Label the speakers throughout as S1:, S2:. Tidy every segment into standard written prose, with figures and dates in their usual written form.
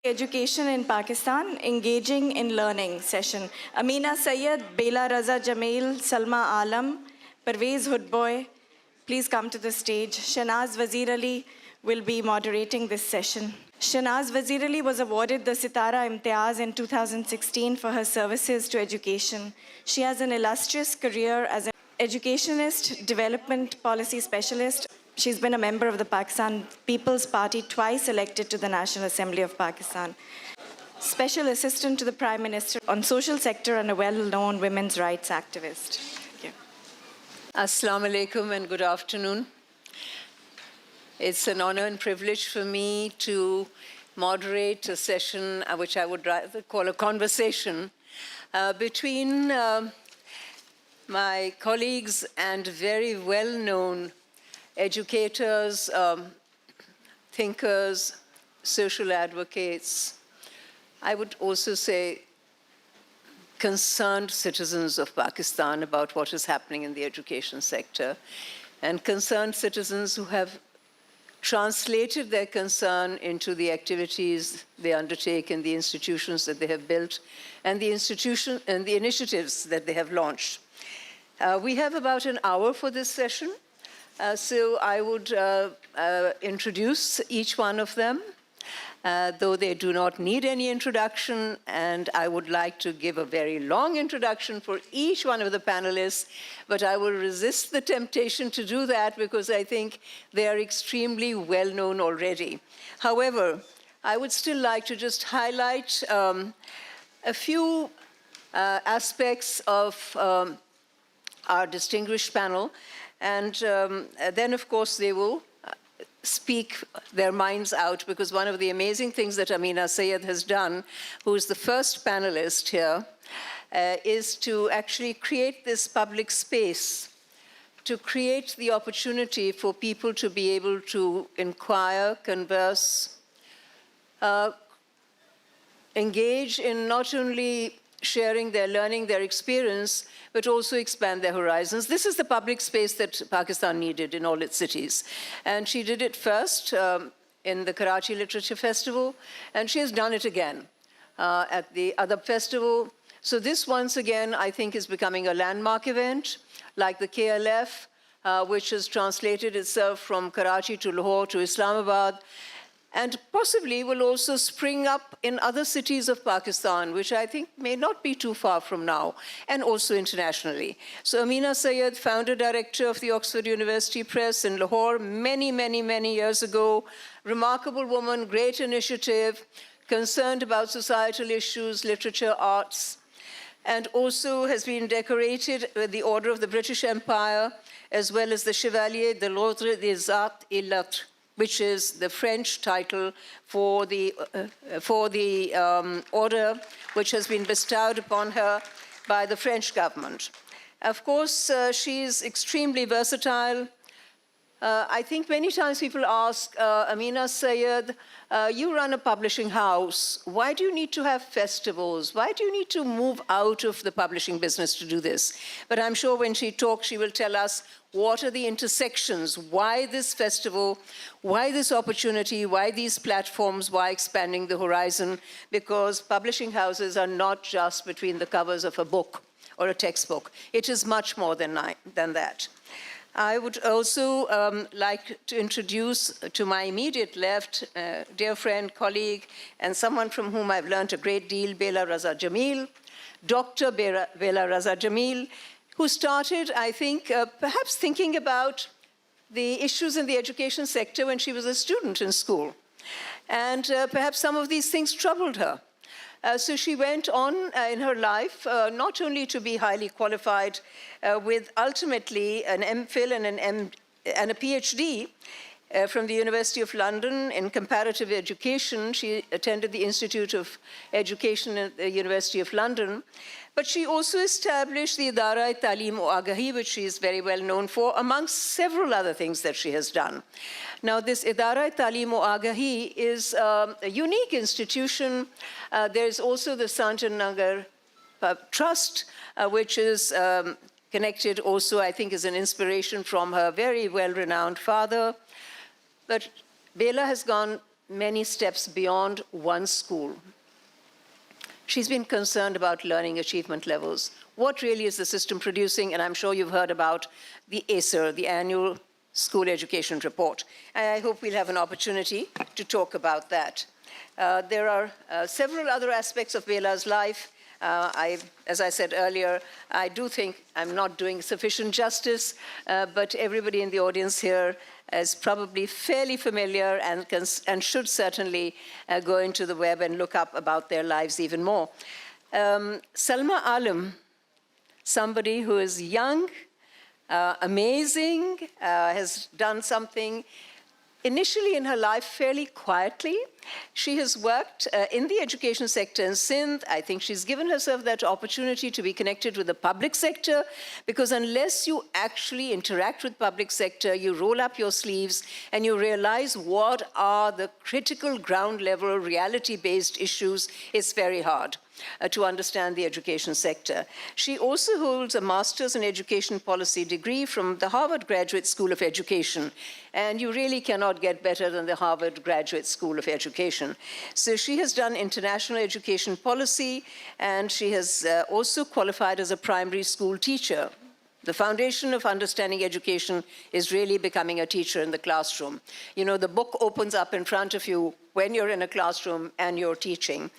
S1: Education in Pakistan, Engaging in Learning session. Amina Sayyed, Bela Raza Jamil, Salma Alam, Parvez Hoodboy, please come to the stage. Shanaz Wazir Ali will be moderating this session. Shanaz Wazir Ali was awarded the Sitara Imtiaz in 2016 for her services to education. She has an illustrious career as an educationist, development policy specialist. She's been a member of the Pakistan People's Party, twice elected to the National Assembly of Pakistan. Special Assistant to the Prime Minister on social sector and a well-known women's rights activist. Thank you.
S2: Assalamu alaikum and good afternoon. It's an honor and privilege for me to moderate a session which I would rather call a conversation between my colleagues and very well-known educators, thinkers, social advocates. I would also say concerned citizens of Pakistan about what is happening in the education sector, and concerned citizens who have translated their concern into the activities they undertake in the institutions that they have built and the initiatives that they have launched. We have about an hour for this session. So I would introduce each one of them, though they do not need any introduction, and I would like to give a very long introduction for each one of the panelists, but I will resist the temptation to do that because I think they are extremely well known already. However, I would still like to just highlight a few aspects of our distinguished panel. And then, of course, they will speak their minds out, because one of the amazing things that Amina Sayyed has done, who is the first panelist here, is to actually create this public space, to create the opportunity for people to be able to inquire, converse, engage in not only sharing their learning, their experience, but also expand their horizons. This is the public space that Pakistan needed in all its cities. And she did it first in the Karachi Literature Festival, and she has done it again at the Adab Festival. So this, once again, I think is becoming a landmark event, like the KLF, which has translated itself from Karachi to Lahore to Islamabad, and possibly will also spring up in other cities of Pakistan, which I think may not be too far from now, and also internationally. So Amina Sayyed, founder director of the Oxford University Press in Lahore many, many, many years ago, remarkable woman, great initiative, concerned about societal issues, literature, arts, and also has been decorated with the Order of the British Empire, as well as the Chevalier de l'Ordre des Arts et Lettres, which is the French title for the order which has been bestowed upon her by the French government. Of course, she is extremely versatile. I think many times people ask, Amina Sayyed, you run a publishing house. Why do you need to have festivals? Why do you need to move out of the publishing business to do this? But I'm sure when she talks, she will tell us what are the intersections, why this festival, why this opportunity, why these platforms, why expanding the horizon, because publishing houses are not just between the covers of a book or a textbook. It is much more than that. I would also like to introduce to my immediate left, dear friend, colleague, and someone from whom I've learned a great deal, Bela Raza Jamil, Dr. Bela Raza Jamil, who started, I think, perhaps thinking about the issues in the education sector when she was a student in school. And perhaps some of these things troubled her. So she went on in her life not only to be highly qualified with ultimately an MPhil and a PhD from the University of London in comparative education. She attended the Institute of Education at the University of London. But she also established the Idara-e-Talim o Agahi, which she is very well known for, amongst several other things that she has done. Now, this Idara-e-Talim o Agahi is a unique institution. There's also the Sanjan Nagar Trust, which is connected also, I think, as an inspiration from her very well-renowned father. But Bela has gone many steps beyond one school. She's been concerned about learning achievement levels. What really is the system producing? And I'm sure you've heard about the ACER, the Annual School Education Report. And I hope we'll have an opportunity to talk about that. There are several other aspects of Bela's life. As I said earlier, I do think I'm not doing sufficient justice, but everybody in the audience here is probably fairly familiar and should certainly go into the web and look up about their lives even more. Salma Alam, somebody who is young, amazing, has done something initially in her life fairly quietly. She has worked in the education sector in Sindh. I think she's given herself that opportunity to be connected with the public sector, because unless you actually interact with public sector, you roll up your sleeves and you realize what are the critical ground level reality-based issues, it's very hard to understand the education sector. She also holds a master's in education policy degree from the Harvard Graduate School of Education. And you really cannot get better than the Harvard Graduate School of Education. So she has done international education policy, and she has also qualified as a primary school teacher. The foundation of understanding education is really becoming a teacher in the classroom. You know, the book opens up in front of you when you're in a classroom and you're teaching.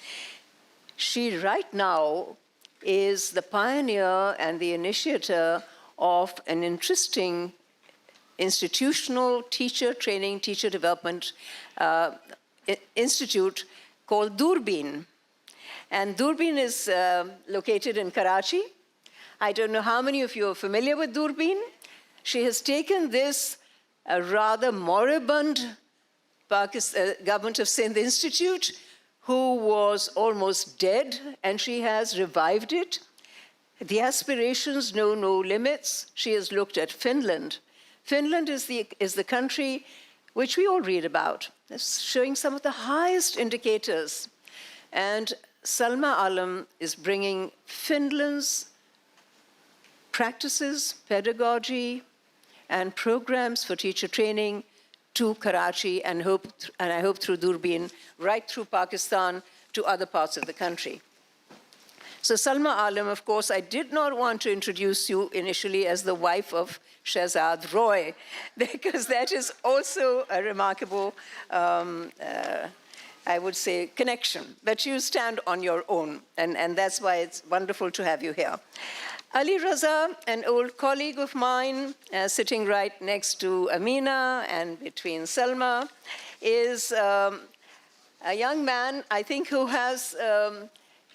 S2: She right now is the pioneer and the initiator of an interesting institutional teacher training, teacher development institute called Doorbeen. And Doorbeen is located in Karachi. I don't know how many of you are familiar with Doorbeen. She has taken this rather moribund Government of Sindh Institute, who was almost dead, and she has revived it. The aspirations know no limits. She has looked at Finland. Finland is the country which we all read about. It's showing some of the highest indicators. And Salma Alam is bringing Finland's practices, pedagogy, and programs for teacher training to Karachi, and I hope through Doorbeen, right through Pakistan to other parts of the country. So Salma Alam, of course, I did not want to introduce you initially as the wife of Shehzad Roy, because that is also a remarkable, I would say, connection. But you stand on your own, and that's why it's wonderful to have you here. Ali Raza, an old colleague of mine, sitting right next to Amina and between Salma, is a young man, I think, who has,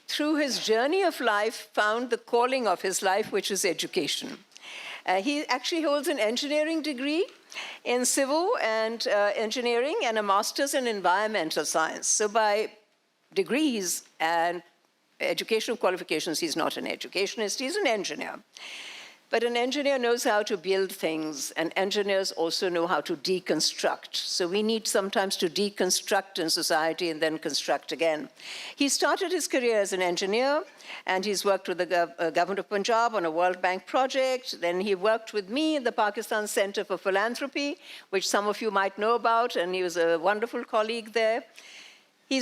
S2: through his journey of life, found the calling of his life, which is education. He actually holds an engineering degree in civil and engineering and a master's in environmental science. So by degrees and educational qualifications, he's not an educationist, he's an engineer. But an engineer knows how to build things, and engineers also know how to deconstruct. So we need sometimes to deconstruct in society and then construct again. He started his career as an engineer, and he's worked with the government of Punjab on a World Bank project. Then he worked with me in the Pakistan Center for Philanthropy, which some of you might know about, and he was a wonderful colleague there. He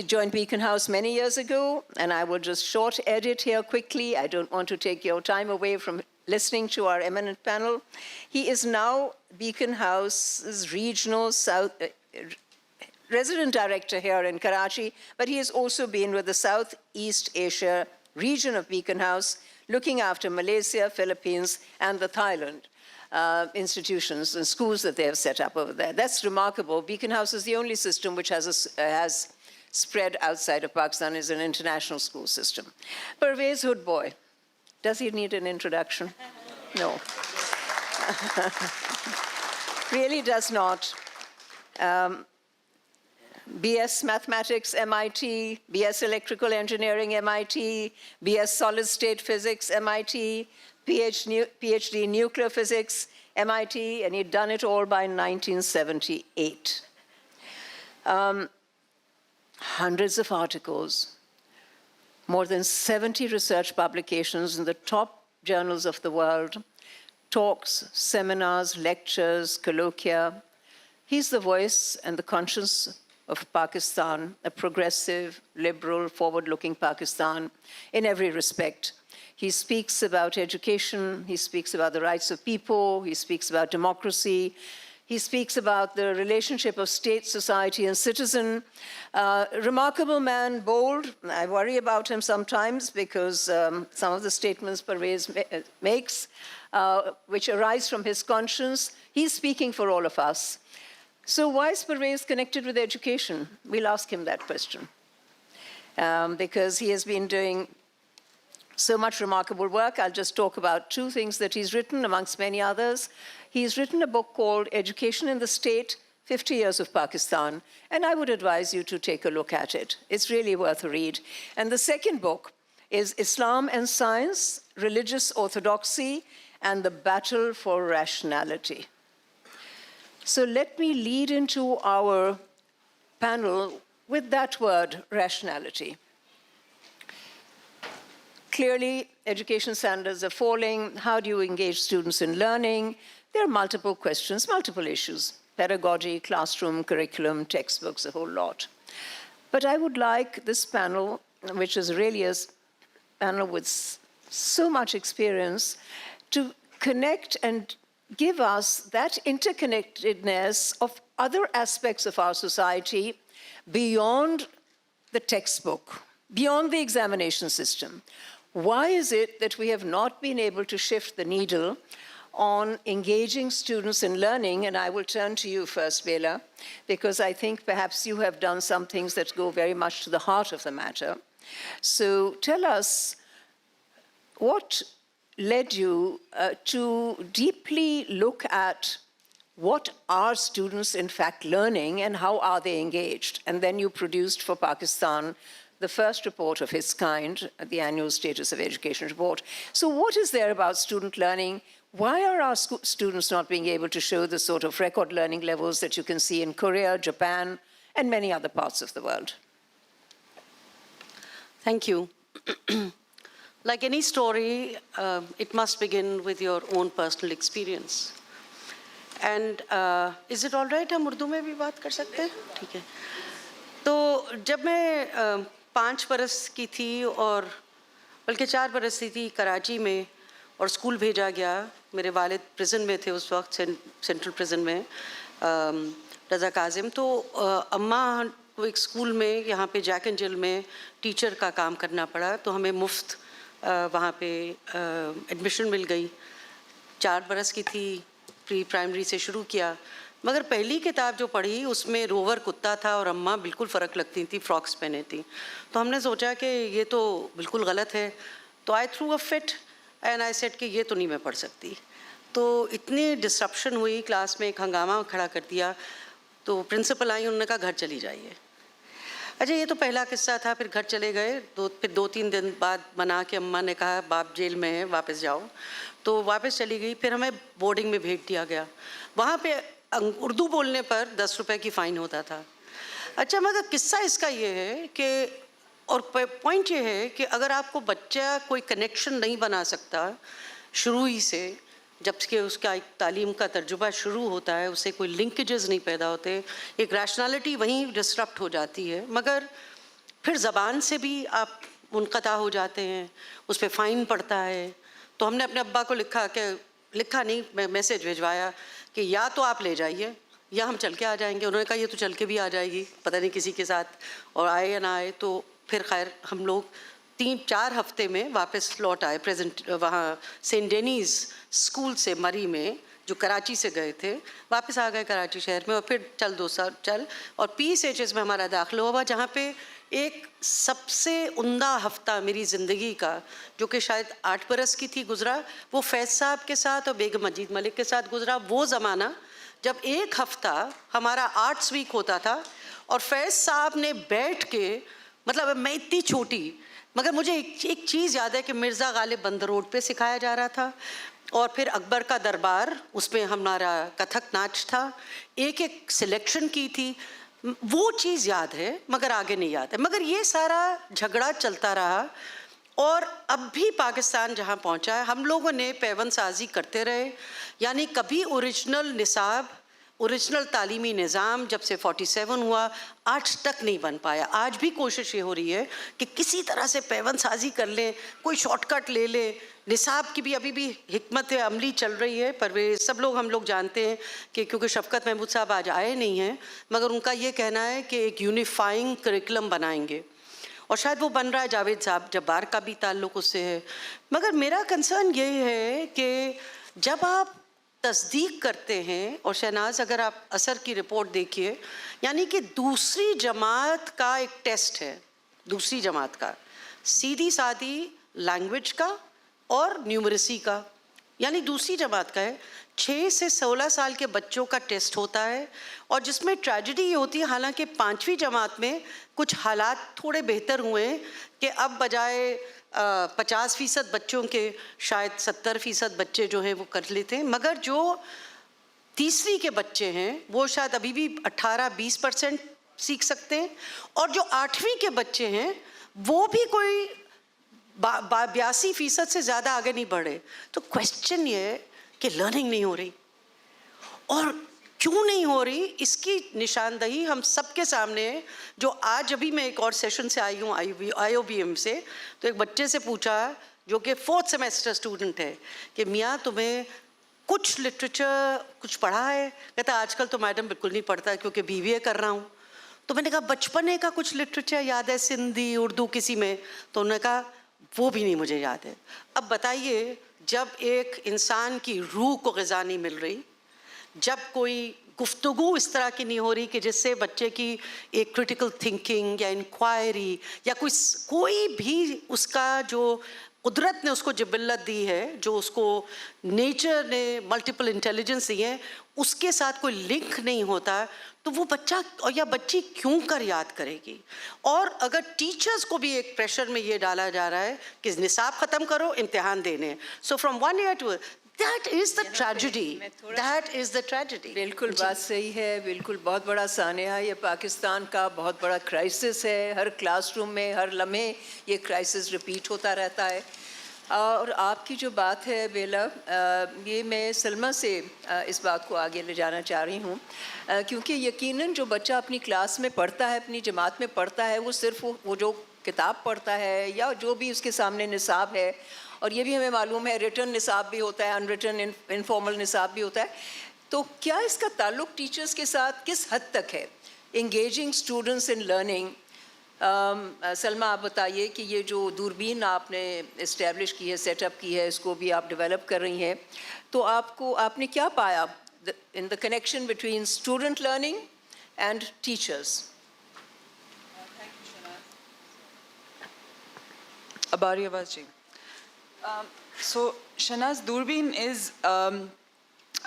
S2: joined Beacon House many years ago, and I will just short edit here quickly. I don't want to take your time away from listening to our eminent panel. He is now Beacon House's regional resident director here in Karachi, but he has also been with the Southeast Asia region of Beacon House, looking after Malaysia, Philippines, and the Thailand institutions and schools that they have set up over there. That's remarkable. Beacon House is the only system which has spread outside of Pakistan, is an international school system. Pervez Hoodboy, does he need an introduction? No. Really does not. BS Mathematics, MIT, BS Electrical Engineering, MIT, BS Solid State Physics, MIT, PhD in Nuclear Physics, MIT, and he'd done it all by 1978. Hundreds of articles, more than 70 research publications in the top journals of the world, talks, seminars, lectures, colloquia, He's the voice and the conscience of Pakistan, a progressive, liberal, forward-looking Pakistan in every respect. He speaks about education, he speaks about the rights of people, he speaks about democracy, he speaks about the relationship of state, society, and citizen. Remarkable man, bold. I worry about him sometimes because some of the statements Parvez makes, which arise from his conscience, he's speaking for all of us. So why is Parvez connected with education? We'll ask him that question. Because he has been doing so much remarkable work. I'll just talk about two things that he's written, amongst many others. He's written a book called Education in the State, 50 Years of Pakistan, and I would advise you to take a look at it. It's really worth a read. And the second book is Islam and Science, Religious Orthodoxy, and the Battle for Rationality. So let me lead into our panel with that word, rationality. Clearly, education standards are falling. How do you engage students in learning? There are multiple questions, multiple issues: pedagogy, classroom, curriculum, textbooks, a whole lot. But I would like this panel, which is really a panel with so much experience, to connect and give us that interconnectedness of other aspects of our society beyond the textbook, beyond the examination system. Why is it that we have not been able to shift the needle on engaging students in learning? And I will turn to you first, Bela, because I think perhaps you have done some things that go very much to the heart of the matter. So tell us, what led you to deeply look at what are students in fact learning and how are they engaged? And then you produced for Pakistan the first report of its kind, the Annual Status of Education Report. So what is there about student learning? Why are our students not being able to show the sort of record learning levels that you can see in Korea, Japan, and many other parts of the world?
S3: Thank you. Like any story, it must begin with your own personal experience. And is it all right हम उर्दू में भी बात कर सकते हैं? ठीक है. तो जब मैं 5 बरस की थी और बल्कि 4 बरस की थी कराची में और स्कूल भेजा गया, मेरे वालिद प्रिजन में थे उस वक्त, सेंट्रल प्रिजन में, रज़ा काजिम, तो अम्मा को एक स्कूल में यहाँ पे जैक एंड जिल में टीचर का काम करना पड़ा, तो हमें मुफ्त वहाँ पे एडमिशन मिल गई. 4 बरस की थी, प्री प्राइमरी से शुरू किया, मगर पहली किताब जो पढ़ी उसमें रोवर कुत्ता था और अम्मा बिल्कुल फ़र्क लगती थी, फ्रॉक्स पहने थी. तो हमने सोचा कि ये तो बिल्कुल गलत है. तो I threw a fit and I said कि ये तो नहीं मैं पढ़ सकती. तो इतनी डिसरप्शन हुई क्लास में, एक हंगामा खड़ा कर दिया. तो प्रिंसिपल आई, उन्होंने कहा घर चली जाइए. अच्छा, ये तो पहला किस्सा था. फिर घर चले गए. फिर 2-3 दिन बाद मना के अम्मा ने कहा बाप जेल में है, वापस जाओ. तो वापस चली गई. फिर हमें बोर्डिंग में भेज दिया गया. वहाँ पे उर्दू बोलने पर 10 रुपए की फ़ाइन होता था. अच्छा, मगर किस्सा इसका ये है कि, और पॉइंट ये है कि अगर आपको बच्चा कोई कनेक्शन नहीं बना सकता शुरू ही से, जबकि उसका एक तालीम का तजुर्बा शुरू होता है, उससे कोई लिंकेजेस नहीं पैदा होते, एक रैशनैलिटी वहीं डिस्टरप्ट हो जाती है. मगर फिर ज़बान से भी आप मुनक़ता हो जाते हैं, उस पर फ़ाइन पड़ता है. तो हमने अपने अब्बा को लिखा नहीं, मैं मैसेज भिजवाया कि या तो आप ले जाइए या हम चल के आ जाएंगे. उन्होंने कहा ये तो चल के भी आ जाएगी, पता नहीं किसी के साथ, और आए या ना आए. तो फिर खैर हम लोग 3-4 हफ्ते में वापस लौट आए. प्रेजेंट वहाँ सेंट डेनीज़ स्कूल से मरी में, जो कराची से गए थे, वापस आ गए कराची शहर में. और फिर चल 2 साल चल, और PSHS में हमारा दाखिला हुआ, जहाँ पे एक सबसे उम्दा हफ्ता मेरी ज़िंदगी का, जो कि शायद 8 बरस की थी, गुज़रा. वो फैज़ साहब के साथ और बेगम मजीद मलिक के साथ गुज़रा. वो ज़माना जब एक हफ़्ता हमारा आर्ट्स वीक होता था और फैज़ साहब ने बैठ के, मतलब मैं इतनी छोटी, मगर मुझे एक चीज़ याद है कि मिर्ज़ा गालिब बंदर रोड पे सिखाया जा रहा था, और फिर अकबर का दरबार, उसमें हमारा कथक नाच था. एक सिलेक्शन की थी. वो चीज़ याद है मगर आगे नहीं याद है. मगर ये सारा झगड़ा चलता रहा, और अब भी पाकिस्तान जहाँ पहुँचा है, हम लोगों ने पैबंद साजी करते रहे. यानी कभी ओरिजिनल निसाब ओरिजिनल तालीमी निज़ाम जब से 47 हुआ आज तक नहीं बन पाया। आज भी कोशिश ये हो रही है कि किसी तरह से पैवन साजी कर लें, कोई शॉर्टकट ले लें। निसाब की भी अभी भी हिकमत अमली चल रही है, पर वे सब लोग हम लोग जानते हैं कि क्योंकि शफ़क़त महमूद साहब आज आए नहीं हैं, मगर उनका ये कहना है कि एक यूनिफाइंग करिकुलम बनाएंगे और शायद वो बन रहा है। जावेद साहब जब्बार का भी ताल्लुक़ उससे है। मगर मेरा कंसर्न ये है कि जब आप तस्दीक करते हैं, और शहनाज अगर आप असर की रिपोर्ट देखिए, यानी कि दूसरी जमात का एक टेस्ट है, दूसरी जमात का सीधी सादी लैंग्वेज का और न्यूमरेसी का, यानी दूसरी जमात का है। 6 से 16 साल के बच्चों का टेस्ट होता है और जिसमें ट्रेजेडी ये होती है, हालांकि 5वीं जमात में कुछ हालात थोड़े बेहतर हुए हैं कि अब बजाय 50% बच्चों के शायद 70% बच्चे जो हैं वो कर लेते हैं, मगर जो तीसरी के बच्चे हैं वो शायद अभी भी 18-20% सीख सकते हैं, और जो 8वीं के बच्चे हैं वो भी कोई 82% से ज़्यादा आगे नहीं बढ़े। तो क्वेश्चन ये है कि लर्निंग नहीं हो रही, और क्यों नहीं हो रही इसकी निशानदही हम सबके सामने है। जो आज अभी मैं एक और सेशन से आई हूँ IOBM से, तो एक बच्चे से पूछा जो कि 4th सेमेस्टर स्टूडेंट है कि मियाँ तुम्हें कुछ लिटरेचर कुछ पढ़ा है? कहता आजकल तो मैडम बिल्कुल नहीं पढ़ता क्योंकि BBA कर रहा हूँ। तो मैंने कहा बचपने का कुछ लिटरेचर याद है, सिंधी उर्दू किसी में? तो उन्होंने कहा वो भी नहीं मुझे याद है। अब बताइए, जब एक इंसान की रूह को ग़िज़ा नहीं मिल रही, जब कोई गुफ्तगू इस तरह की नहीं हो रही कि जिससे बच्चे की एक क्रिटिकल थिंकिंग या इंक्वायरी या कोई भी उसका जो कुदरत ने उसको जिबिल्लत दी है, जो उसको नेचर ने मल्टीपल इंटेलिजेंस दी है, उसके साथ कोई लिंक नहीं होता, तो वो बच्चा और या बच्ची क्यों कर याद करेगी? और अगर टीचर्स को भी एक प्रेशर में ये डाला जा रहा है कि निसाब ख़त्म करो, इम्तिहान देने, so from 1 year to that is the tragedy. That is the tragedy.
S2: बिल्कुल बात सही है, बिल्कुल बहुत बड़ा सानिया है। ये पाकिस्तान का बहुत बड़ा क्राइसिस है। हर क्लासरूम में हर लम्हे ये क्राइसिस रिपीट होता रहता है। और आपकी जो बात है बेला, ये मैं सलमा से इस बात को आगे ले जाना चाह रही हूँ, क्योंकि यकीनन जो बच्चा अपनी क्लास में पढ़ता है, अपनी जमात में पढ़ता है, वो सिर्फ वो जो किताब पढ़ता है या जो भी उसके सामने निसाब है, और ये भी हमें मालूम है रिटन निसाब भी होता है, अनरिटन इनफॉर्मल निसाब भी होता है, तो क्या इसका ताल्लुक़ टीचर्स के साथ किस हद तक है? Engaging students in learning. Salma आप बताइए कि ये जो दूरबीन आपने इस्टेब्लिश की है, सेटअप की है, इसको भी आप डेवलप कर रही हैं, तो आपने क्या पाया in the connection between student learning and teachers?
S4: अबारी आवाज़ ji. So Shahnaz, Doorbeen is,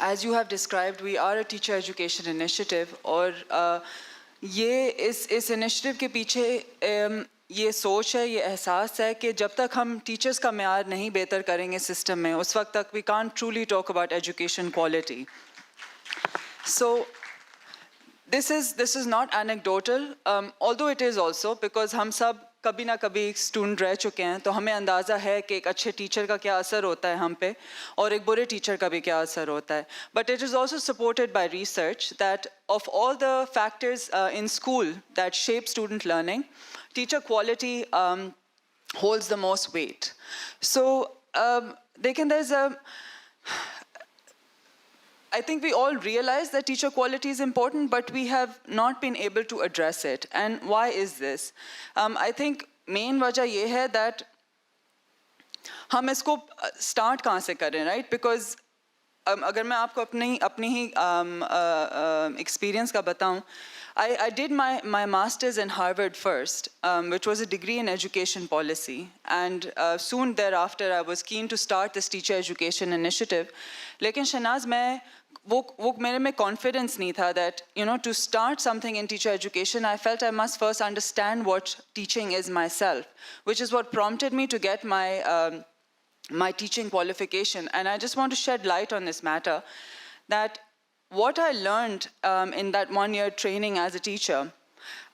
S4: as you have described, we are a teacher education initiative, और ये इस इनिशिएटिव के पीछे ये सोच है, ये एहसास है कि जब तक हम टीचर्स का मेयार नहीं बेहतर करेंगे सिस्टम में, उस वक्त तक we can't truly talk about education quality. So this is not anecdotal, although it is also, because हम सब कभी ना कभी स्टूडेंट रह चुके हैं, तो हमें अंदाज़ा है कि एक अच्छे टीचर का क्या असर होता है हम पे, और एक बुरे टीचर का भी क्या असर होता है. But it is also supported by research that of all the factors in school that shape student learning, teacher quality holds the most weight. So I think we all realize that teacher quality is important, but we have not been able to address it. And why is this? I think main वजह ये है that हम इसको start कहाँ से करें, right? Because अगर मैं आपको अपनी ही experience का बताऊँ, I did my master's in Harvard first, which was a degree in education policy, and soon thereafter I was keen to start this teacher education initiative. लेकिन शहनाज वो मेरे में confidence नहीं था that, to start something in teacher education, I felt I must first understand what teaching is myself, which is what prompted me to get my teaching qualification. And I just want to shed light on this matter, that what I learned in that 1 year training as a teacher,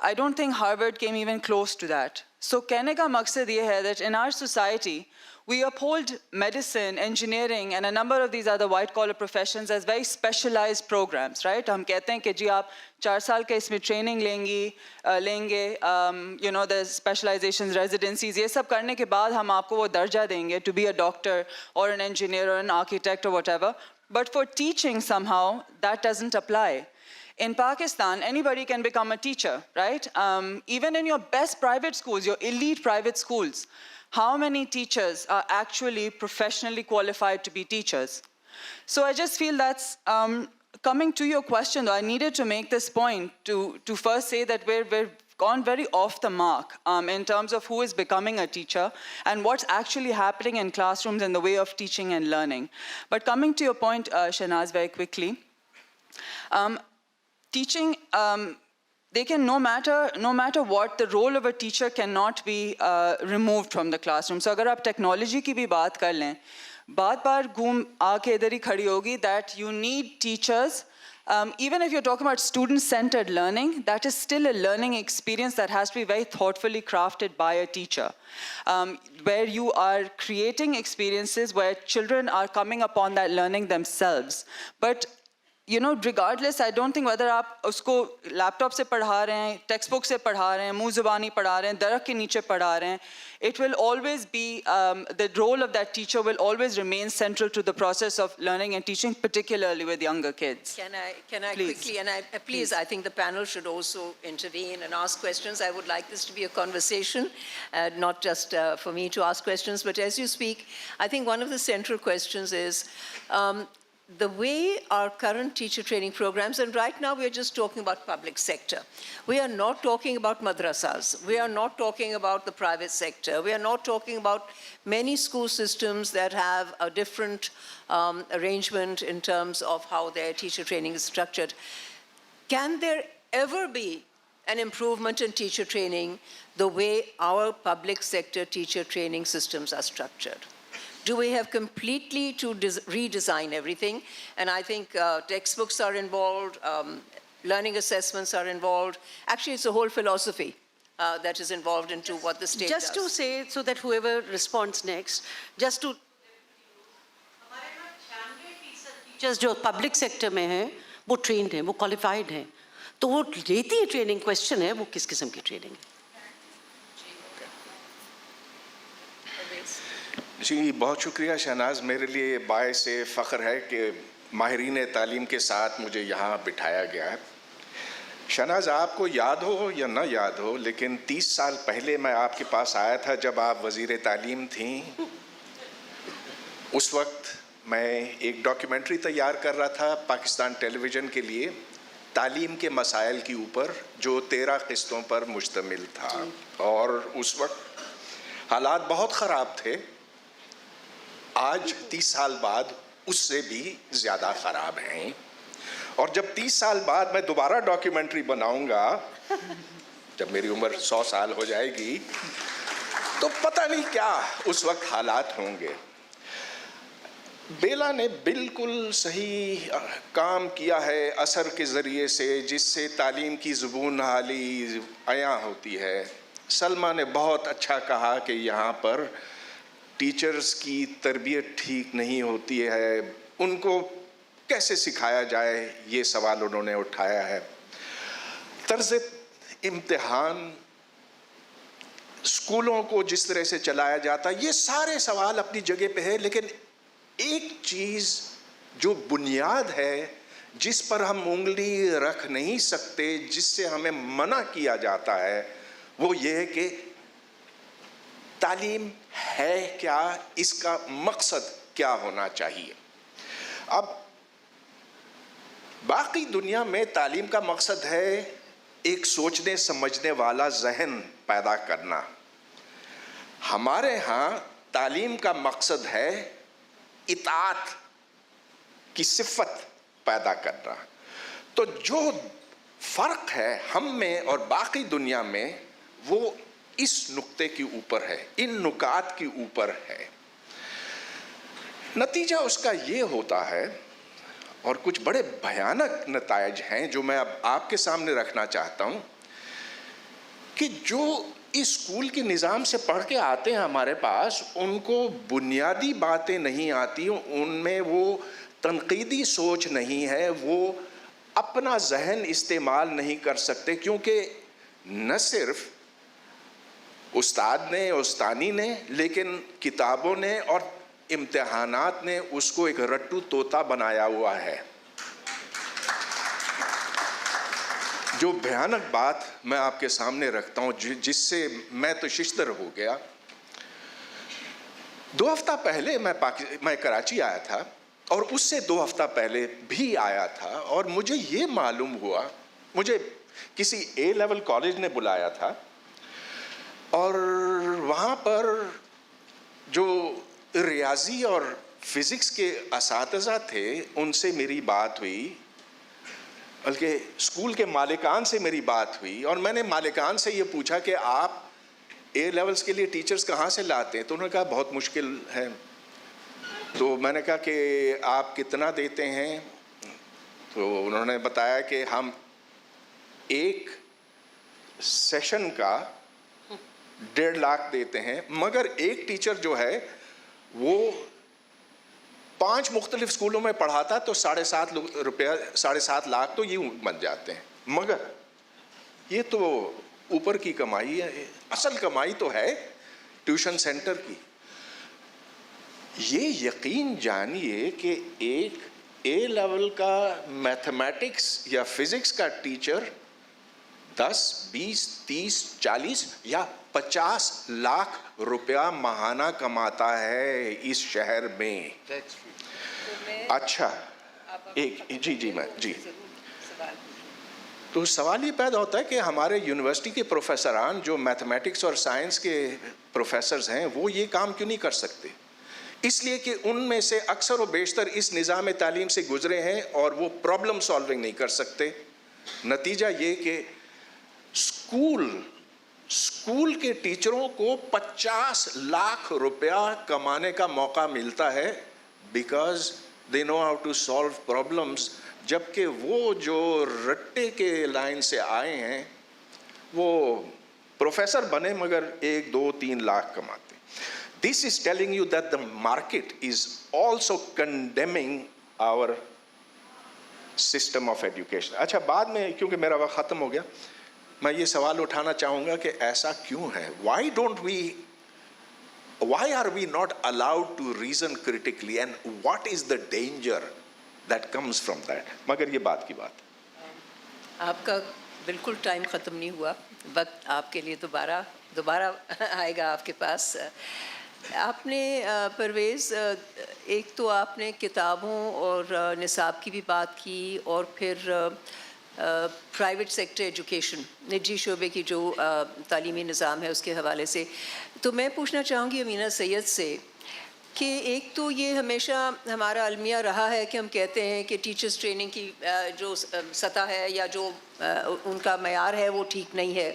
S4: I don't think Harvard came even close to that. So kehne ka maqsad ye hai that in our society, we uphold medicine, engineering, and a number of these other white-collar professions as very specialized programs, right? Hum kehte hain ki ji aap 4 saal ke isme training lenge, you know, the specializations, residencies, ye sab karne ke baad hum aapko wo darja denge to be a doctor or an engineer or an architect or whatever. But for teaching, somehow, that doesn't apply. In Pakistan, anybody can become a teacher, right? Even in your best private schools, your elite private schools, how many teachers are actually professionally qualified to be teachers? So I just feel that's, coming to your question, though, I needed to make this point to first say that we've gone very off the mark in terms of who is becoming a teacher and what's actually happening in classrooms in the way of teaching and learning. But coming to your point, Shehnaz, very quickly, teaching, they can, no matter what, the role of a teacher cannot be removed from the classroom. So agar aap technology ki bhi baat kar lein, baar ghum aake idhar hi khadi hogi that you need teachers. Even if you're talking about student-centered learning, that is still a learning experience that has to be very thoughtfully crafted by a teacher, where you are creating experiences where children are coming upon that learning themselves. But you know, regardless, I don't think whether آپ اس کو لیپ top سے پڑھا رہے ہیں, text book سے پڑھا رہے ہیں, منہ زبانی پڑھا رہے ہیں, درخت کے نیچے پڑھا رہے ہیں, it will always be, the role of that teacher will always remain central to the process of learning and teaching, particularly with younger kids.
S2: Can I
S4: Please.
S2: quickly, and please, I think the panel should also intervene and ask questions. I would like this to be a conversation, not just for me to ask questions, but as you speak, I think one of the central questions is, the way our current teacher training programs, and right now we are just talking about public sector. We are not talking about madrasas. We are not talking about the private sector. We are not talking about many school systems that have a different arrangement in terms of how their teacher training is structured. Can there ever be an improvement in teacher training the way our public sector teacher training systems are structured? Do we have completely to redesign everything? And I think textbooks are involved, learning assessments are involved. Actually, it's a whole philosophy that is involved into what the state
S3: Just
S2: does.
S3: to say, so that whoever responds next, just to... teachers जो public sector में हैं वो trend हैं, वो qualified हैं, तो वो लेती है ट्रेनिंग. क्वेश्चन है वो किस किस्म की ट्रेनिंग है.
S5: जी बहुत शुक्रिया शहनाज. मेरे लिए बायस फ़ख्र है कि माहिरीन तालीम के साथ मुझे यहाँ बिठाया गया है. शहनाज, आपको याद हो या ना याद हो, लेकिन 30 साल पहले मैं आपके पास आया था जब आप वज़ीर तालीम थीं. उस वक्त मैं एक डॉक्यूमेंट्री तैयार कर रहा था पाकिस्तान टेलीविज़न के लिए तालीम के मसाइल के ऊपर, जो 13 किस्तों पर मुश्तमिल था. और उस वक्त हालात बहुत ख़राब थे. आज 30 साल बाद उससे भी ज़्यादा ख़राब हैं. और जब 30 साल बाद मैं दोबारा डॉक्यूमेंट्री बनाऊंगा, जब मेरी उम्र 100 साल हो जाएगी, तो पता नहीं क्या उस वक्त हालात होंगे. बेला ने बिल्कुल सही काम किया है असर के ज़रिए से, जिससे तालीम की ज़ुबान हाली आया होती है. सलमा ने बहुत अच्छा कहा कि यहाँ पर टीचर्स की तरबियत ठीक नहीं होती है, उनको कैसे सिखाया जाए, ये सवाल उन्होंने उठाया है. तर्ज़ इम्तिहान, स्कूलों को जिस तरह से चलाया जाता, ये सारे सवाल अपनी जगह पे है. लेकिन एक चीज़ जो बुनियाद है, जिस पर हम उंगली रख नहीं सकते, जिससे हमें मना किया जाता है, वो ये है कि तालीम है क्या, इसका मकसद क्या होना चाहिए. अब बाकी दुनिया में तालीम का मकसद है एक सोचने समझने वाला जहन पैदा करना. हमारे यहाँ तालीम का मकसद है इताअत की सिफत पैदा करना. तो जो फ़र्क है हम में और बाकी दुनिया में, वो इस नुक्ते के ऊपर है, इन नुकात के ऊपर है. नतीजा उसका ये होता है, और कुछ बड़े भयानक नतायज हैं जो मैं अब आपके सामने रखना चाहता हूँ, कि जो इस स्कूल के निज़ाम से पढ़ के आते हैं हमारे पास, उनको बुनियादी बातें नहीं आती, उनमें वो तनकीदी सोच नहीं है, वो अपना जहन इस्तेमाल नहीं कर सकते, क्योंकि न सिर्फ उस्ताद ने उस्तानी ने, लेकिन किताबों ने और इम्तिहानात ने उसको एक रट्टू तोता बनाया हुआ है। जो भयानक बात मैं आपके सामने रखता हूँ, जिससे मैं तो शिश्तर हो गया। 2 हफ्ता पहले मैं कराची आया था, और उससे 2 हफ्ता पहले भी आया था, और मुझे ये मालूम हुआ, मुझे किसी A लेवल कॉलेज ने बुलाया था, और वहाँ पर जो रियाजी और फिज़िक्स के असातिज़ा थे उनसे मेरी बात हुई, बल्कि स्कूल के मालिकान से मेरी बात हुई, और मैंने मालिकान से ये पूछा कि आप A लेवल्स के लिए टीचर्स कहाँ से लाते हैं? तो उन्होंने कहा बहुत मुश्किल है। तो मैंने कहा कि आप कितना देते हैं? तो उन्होंने बताया कि हम एक सेशन का 1.5 लाख देते हैं, मगर एक टीचर जो है वो 5 मुख्तलिफ स्कूलों में पढ़ाता, तो 7.5 लाख तो यूँ बन जाते हैं। मगर ये तो ऊपर की कमाई है, असल कमाई तो है ट्यूशन सेंटर की। ये यकीन जानिए कि एक A लेवल का मैथमेटिक्स या फिज़िक्स का टीचर 10, 20, 30, 40 या 50 लाख रुपया माहाना कमाता है इस शहर में। अच्छा, तो सवाल ये पैदा होता है कि हमारे यूनिवर्सिटी के प्रोफेसरान जो मैथमेटिक्स और साइंस के प्रोफेसर्स हैं, वो ये काम क्यों नहीं कर सकते? इसलिए कि उनमें से अक्सर व बेशतर इस निज़ाम तालीम से गुजरे हैं और वो प्रॉब्लम सॉल्विंग नहीं कर सकते। नतीजा ये कि स्कूल के टीचरों को 50 लाख रुपया कमाने का मौका मिलता है, because they know how to solve problems, जबकि वो जो रट्टे के लाइन से आए हैं वो प्रोफेसर बने मगर 1, 2, 3 लाख कमाते। This is telling you that the market is also condemning our system of education. अच्छा, बाद में क्योंकि मेरा वक्त ख़त्म हो गया, मैं ये सवाल उठाना चाहूँगा कि ऐसा क्यों है? Why are we not allowed to reason critically, and what is the danger that comes from that? मगर ये बात की बात।
S2: आपका बिल्कुल टाइम ख़त्म नहीं हुआ, वक्त आपके लिए दोबारा आएगा आपके पास। आपने परवेज़, एक तो आपने किताबों और निसाब की भी बात की, और फिर प्राइवेट सेक्टर एजुकेशन, निजी शोबे की जो तालीमी निज़ाम है उसके हवाले से। तो मैं पूछना चाहूँगी अमीना सैयद से कि एक तो ये हमेशा हमारा अलमिया रहा है कि हम कहते हैं कि टीचर्स ट्रेनिंग की जो सतह है या जो उनका मयार है वो ठीक नहीं है,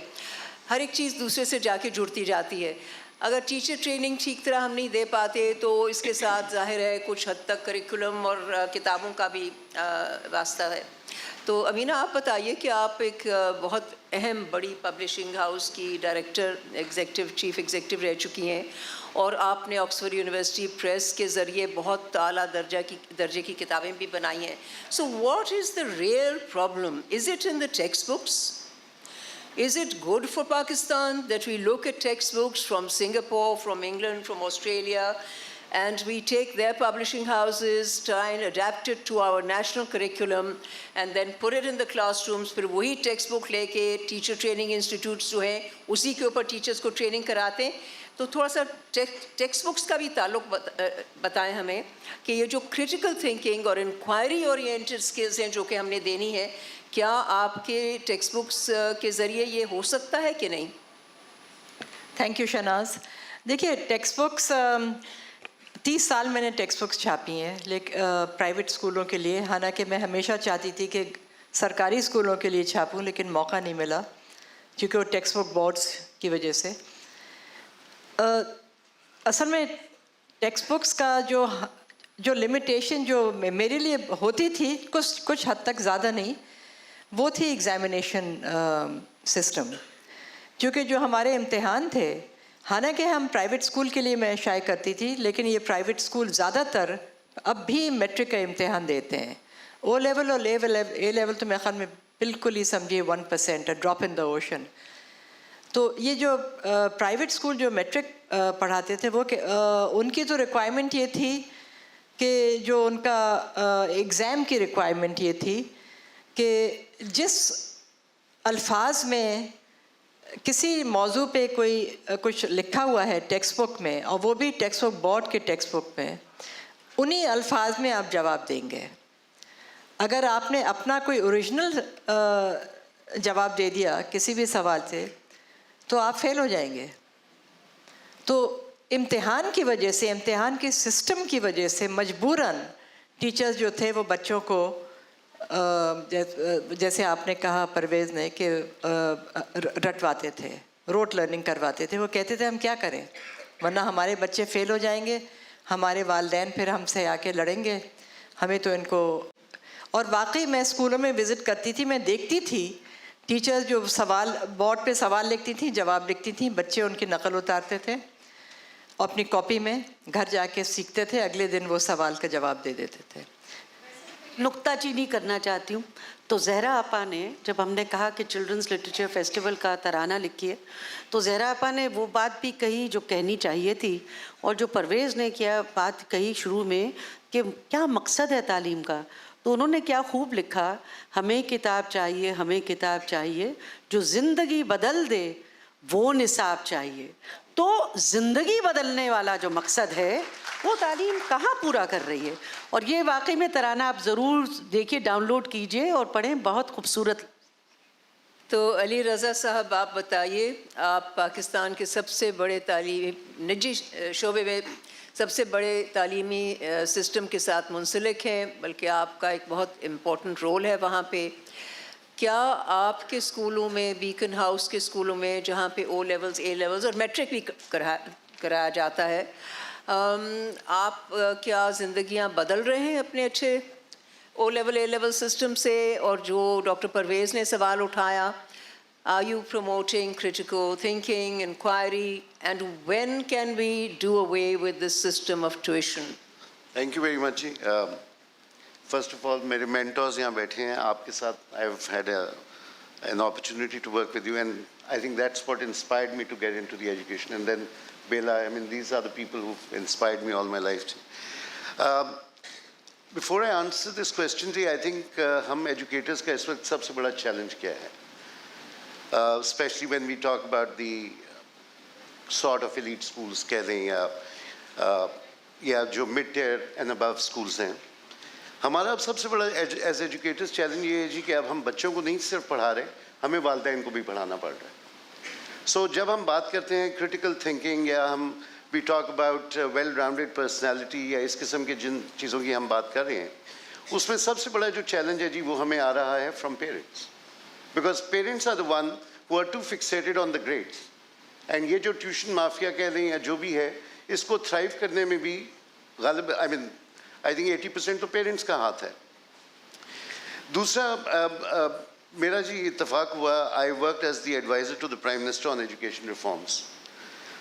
S2: हर एक चीज़ दूसरे से जाके जुड़ती जाती है। अगर टीचर ट्रेनिंग ठीक तरह हम नहीं दे पाते तो इसके साथ ज़ाहिर है कुछ हद तक करिकुलम और किताबों का भी वास्ता है। तो अमीना, आप बताइए कि आप एक बहुत अहम बड़ी पब्लिशिंग हाउस की डायरेक्टर, चीफ एग्जीक्यूटिव रह चुकी हैं, और आपने ऑक्सफोर्ड यूनिवर्सिटी प्रेस के ज़रिए बहुत आला दर्जे की किताबें भी बनाई हैं। So what is the real problem? Is it in the text books? Is it good for Pakistan that we look at textbooks from Singapore, from England, from Australia, and we take their publishing houses, try and adapt it to our national curriculum, and then put it in the classrooms? फिर वही textbook लेके teacher training institutes जो हैं उसी के ऊपर teachers को training कराते हैं। तो थोड़ा सा textbooks का भी ताल्लुक बताएं हमें कि ये जो critical thinking और inquiry oriented skills हैं जो कि हमने देनी है, क्या आपके टेक्स्ट बुक्स के ज़रिए ये हो सकता है कि नहीं?
S6: Thank you Shahnaz. देखिए, टेक्स्ट बुक्स 30 साल मैंने टेक्स्ट बुक्स छापी हैं, लेकिन प्राइवेट स्कूलों के लिए। हालांकि मैं हमेशा चाहती थी कि सरकारी स्कूलों के लिए छापूं, लेकिन मौका नहीं मिला क्योंकि वो टेक्स्ट बुक बोर्ड्स की वजह से। असल में टेक्स्ट बुक्स का जो लिमिटेशन जो मेरे लिए होती थी, कुछ हद तक, ज़्यादा नहीं, वो थी एग्ज़ामिनेशन सिस्टम। क्योंकि जो हमारे इम्तिहान थे, हालांकि हम प्राइवेट स्कूल के लिए मैं शाये करती थी, लेकिन ये प्राइवेट स्कूल ज़्यादातर अब भी मैट्रिक का इम्तिहान देते हैं। ओ लेवल और ए लेवल तो मेरे ख्याल में बिल्कुल ही समझिए 1%, ड्रॉप इन द ओशन। तो ये जो प्राइवेट स्कूल जो मैट्रिक पढ़ाते थे, वो उनकी तो रिक्वायरमेंट ये थी कि जो उनका एग्ज़ाम की रिक्वायरमेंट ये थी कि जिस अल्फाज में किसी मौजू पे कोई कुछ लिखा हुआ है टेक्स्ट बुक में, और वो भी टेक्स्ट बुक बोर्ड के टेक्स्ट बुक में, उन्हीं अल्फाज में आप जवाब देंगे। अगर आपने अपना कोई ओरिजिनल जवाब दे दिया किसी भी सवाल से तो आप फेल हो जाएंगे। तो इम्तिहान की वजह से, इम्तिहान के सिस्टम की वजह से मजबूरन टीचर्स जो थे वो बच्चों को जैसे आपने कहा परवेज़ ने कि रटवाते थे, रोट लर्निंग करवाते थे। वो कहते थे हम क्या करें, वरना हमारे बच्चे फेल हो जाएंगे, हमारे वालिदैन फिर हमसे आके लड़ेंगे, हमें तो इनको। और वाकई मैं स्कूलों में विज़िट करती थी, मैं देखती थी टीचर्स जो सवाल बोर्ड पे सवाल लिखती थी, जवाब लिखती थी, बच्चे उनकी नकल उतारते थे अपनी कॉपी में, घर जाके सीखते थे, अगले दिन वो सवाल का जवाब दे देते थे।
S3: नुक्ताचीनी करना चाहती हूँ। तो ज़हरा आपा ने, जब हमने कहा कि चिल्ड्रंस लिटरेचर फेस्टिवल का तराना लिखिए, तो ज़हरा आपा ने वो बात भी कही जो कहनी चाहिए थी, और जो परवेज़ ने क्या बात कही शुरू में कि क्या मकसद है तालीम का, तो उन्होंने क्या खूब लिखा, हमें किताब चाहिए, हमें किताब चाहिए जो ज़िंदगी बदल दे, वो निसाब चाहिए। तो ज़िंदगी बदलने वाला जो मकसद है वो तालीम कहाँ पूरा कर रही है। और ये वाकई में तराना आप ज़रूर देखिए, डाउनलोड कीजिए और पढ़ें, बहुत खूबसूरत।
S2: तो अली रज़ा साहब, आप बताइए, आप पाकिस्तान के सबसे बड़े तालीमी निजी शोबे में सबसे बड़े तालीमी सिस्टम के साथ मुंसलिक हैं, बल्कि आपका एक बहुत इम्पोर्टेंट रोल है वहाँ पे। क्या आपके स्कूलों में, बीकन हाउस के स्कूलों में, जहाँ पे ओ लेवल्स, ए लेवल्स और मैट्रिक भी कराया जाता है, आप क्या ज़िंदगियाँ बदल रहे हैं अपने अच्छे ओ लेवल, ए लेवल सिस्टम से? और जो डॉक्टर परवेज़ ने सवाल उठाया, are you promoting critical thinking, inquiry, and when can we do away with this system of tuition?
S7: Thank you very much ji. First of all, मेरे mentors यहाँ बैठे हैं आपके साथ. I've had an opportunity to work with you, and I think that's what inspired me to get into the education. And then Bela, I mean, these are the people who've inspired me all my life. Before I answer this question, ji, I think हम educators का इस वक्त सबसे बड़ा challenge क्या है? Especially when we talk about the sort of elite schools कह दें या जो mid tier and above schools हैं, हमारा अब सबसे बड़ा as educators challenge ये है जी कि अब हम बच्चों को नहीं सिर्फ पढ़ा रहे, हमें वालिदैन को भी पढ़ाना पड़ रहा है. So जब हम बात करते हैं critical thinking या हम we talk about well-rounded personality या इस किस्म के जिन चीज़ों की हम बात कर रहे हैं, उसमें सबसे बड़ा जो challenge है जी वो हमें आ रहा है from parents. Because parents are the one who are too fixated on the grades. And ये जो tuition mafia कह दें या जो भी है, इसको thrive करने में भी गालिब, I think 80% तो parents का हाथ है. दूसरा मेरा जी इत्तफाक हुआ, I worked as the advisor to the Prime Minister on education reforms.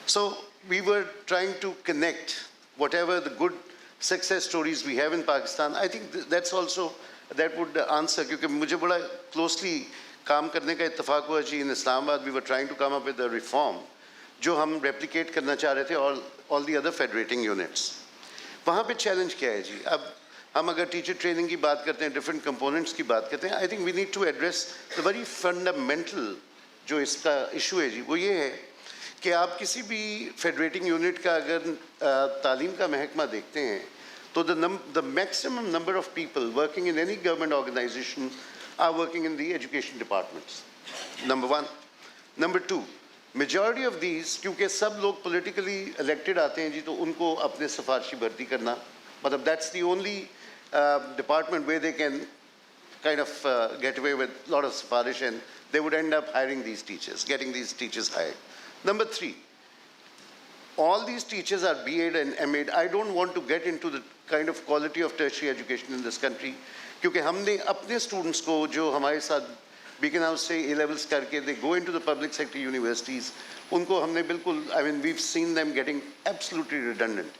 S7: So we were trying to connect whatever the good success stories we have in Pakistan. I think that's also, that would answer, क्योंकि मुझे बड़ा closely काम करने का इत्तफाक हुआ जी. In Islamabad we were trying to come up with a reform जो हम replicate करना चाह रहे थे all the other federating units. वहाँ पे challenge क्या है जी? अब हम अगर teacher training की बात करते हैं, different components की बात करते हैं, I think we need to address the very fundamental जो इसका issue है जी, वो ये है कि आप किसी भी federating unit का अगर तालीम का महकमा देखते हैं, तो the maximum number of people working in any government organization are working in the education departments. Number one. Number two, majority of these, क्योंकि सब लोग politically elected आते हैं जी, तो उनको अपने सिफारशी भर्ती करना, मतलब that's the only department where they can kind of get away with a lot of sifarish, and they would end up hiring these teachers, getting these teachers hired. Number three, all these teachers are B.Ed and M.Ed. I don't want to get into the kind of quality of tertiary education in this country, क्योंकि हमने अपने students को जो हमारे साथ Beacon House से A-levels करके they go into the public sector universities, उनको हमने बिल्कुल, I mean, we've seen them getting absolutely redundant.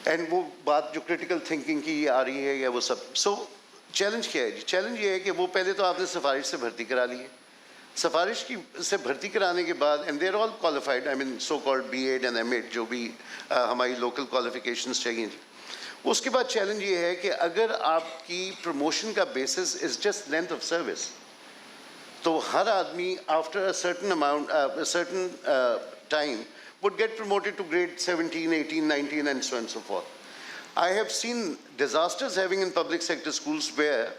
S7: And वो बात जो critical thinking की आ रही है या वो सब, so challenge क्या है जी? Challenge ये है कि वो पहले तो आपने सिफारिश से भर्ती करा ली है, सिफारिश की से भर्ती कराने के बाद, and they're all qualified, I mean so-called B.Ed and M.Ed जो भी हमारी local qualifications चाहिए जी. उसके बाद चैलेंज ये है कि अगर आपकी प्रमोशन का basis is just length of service, तो हर आदमी after a certain amount, a certain time would get promoted to grade 17, 18, 19 and so on and so forth. I have seen disasters having in public sector schools where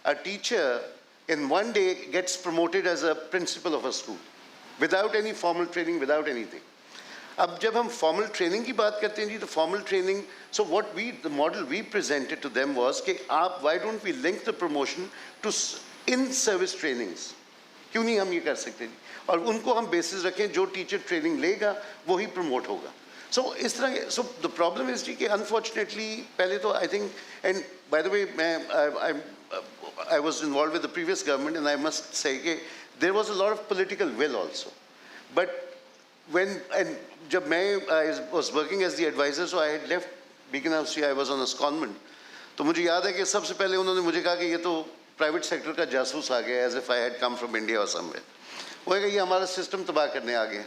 S7: a teacher in one day gets promoted as a principal of a school without any formal training, without anything. अब जब हम formal training की बात करते हैं जी, तो formal training, so what we, the model we presented to them was कि आप, why don't we link the promotion to in service trainings, क्यों नहीं हम ये कर सकते जी, और उनको हम बेसिस रखें, जो टीचर ट्रेनिंग लेगा वही प्रमोट होगा. सो इस तरह, सो द प्रॉब्लम इज जी कि अनफॉर्चुनेटली पहले तो I think, and by the way मैं I was involved with the previous government, and I must say that there was a lot of political will also. But जब मैं I was working as the advisor, so I had left Beacon House, I was on a secondment. तो मुझे याद है कि सबसे पहले उन्होंने मुझे कहा कि ये तो प्राइवेट सेक्टर का जासूस आ गया, as if I had come from India or somewhere. वो है कि ये हमारा सिस्टम तबाह करने आ गया.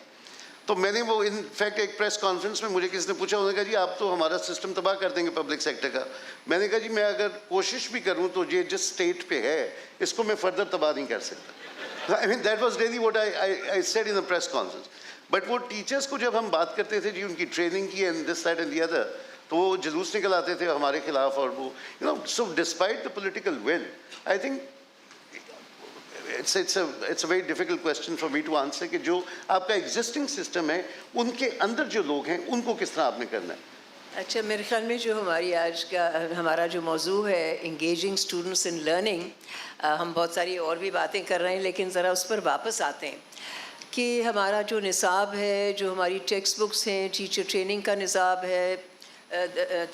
S7: तो मैंने वो इनफैक्ट एक प्रेस कॉन्फ्रेंस में मुझे किसी ने पूछा, उन्होंने कहा जी आप तो हमारा सिस्टम तबाह कर देंगे पब्लिक सेक्टर का. मैंने कहा जी मैं अगर कोशिश भी करूं तो ये जिस स्टेट पे है इसको मैं फर्दर तबाह नहीं कर सकता. I mean that was really what I said in the press conference. But वो टीचर्स को जब हम बात करते थे जी उनकी ट्रेनिंग की and this that and the other, तो वो जुलूस निकल आते थे हमारे खिलाफ, और वो you know, so despite the political will, I think it's a very difficult question for me to answer कि जो आपका existing system है उनके अंदर जो लोग हैं उनको किस तरह आपने करना है.
S2: अच्छा, मेरे ख्याल में जो हमारी आज का हमारा जो मौजू है engaging students in learning, हम बहुत सारी और भी बातें कर रहे हैं, लेकिन ज़रा उस पर वापस आते हैं कि हमारा जो निसाब है, जो हमारी टेक्स्ट बुक्स हैं, टीचर ट्रेनिंग का निसाब है,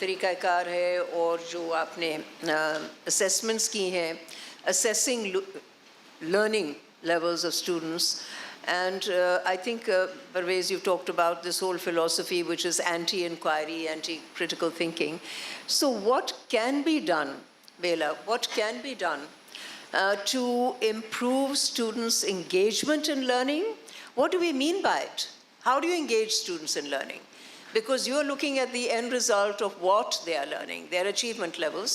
S2: तरीक़ाकार है, और जो आपने असेसमेंट्स की हैं, assessing learning levels of students. And I think, Parvez, you've talked about this whole philosophy which is anti-inquiry, anti-critical thinking. So what can be done, Bela, what can be done to improve students' engagement in learning? What do we mean by it? How do you engage students in learning? Because you're looking at the end result of what they are learning, their achievement levels.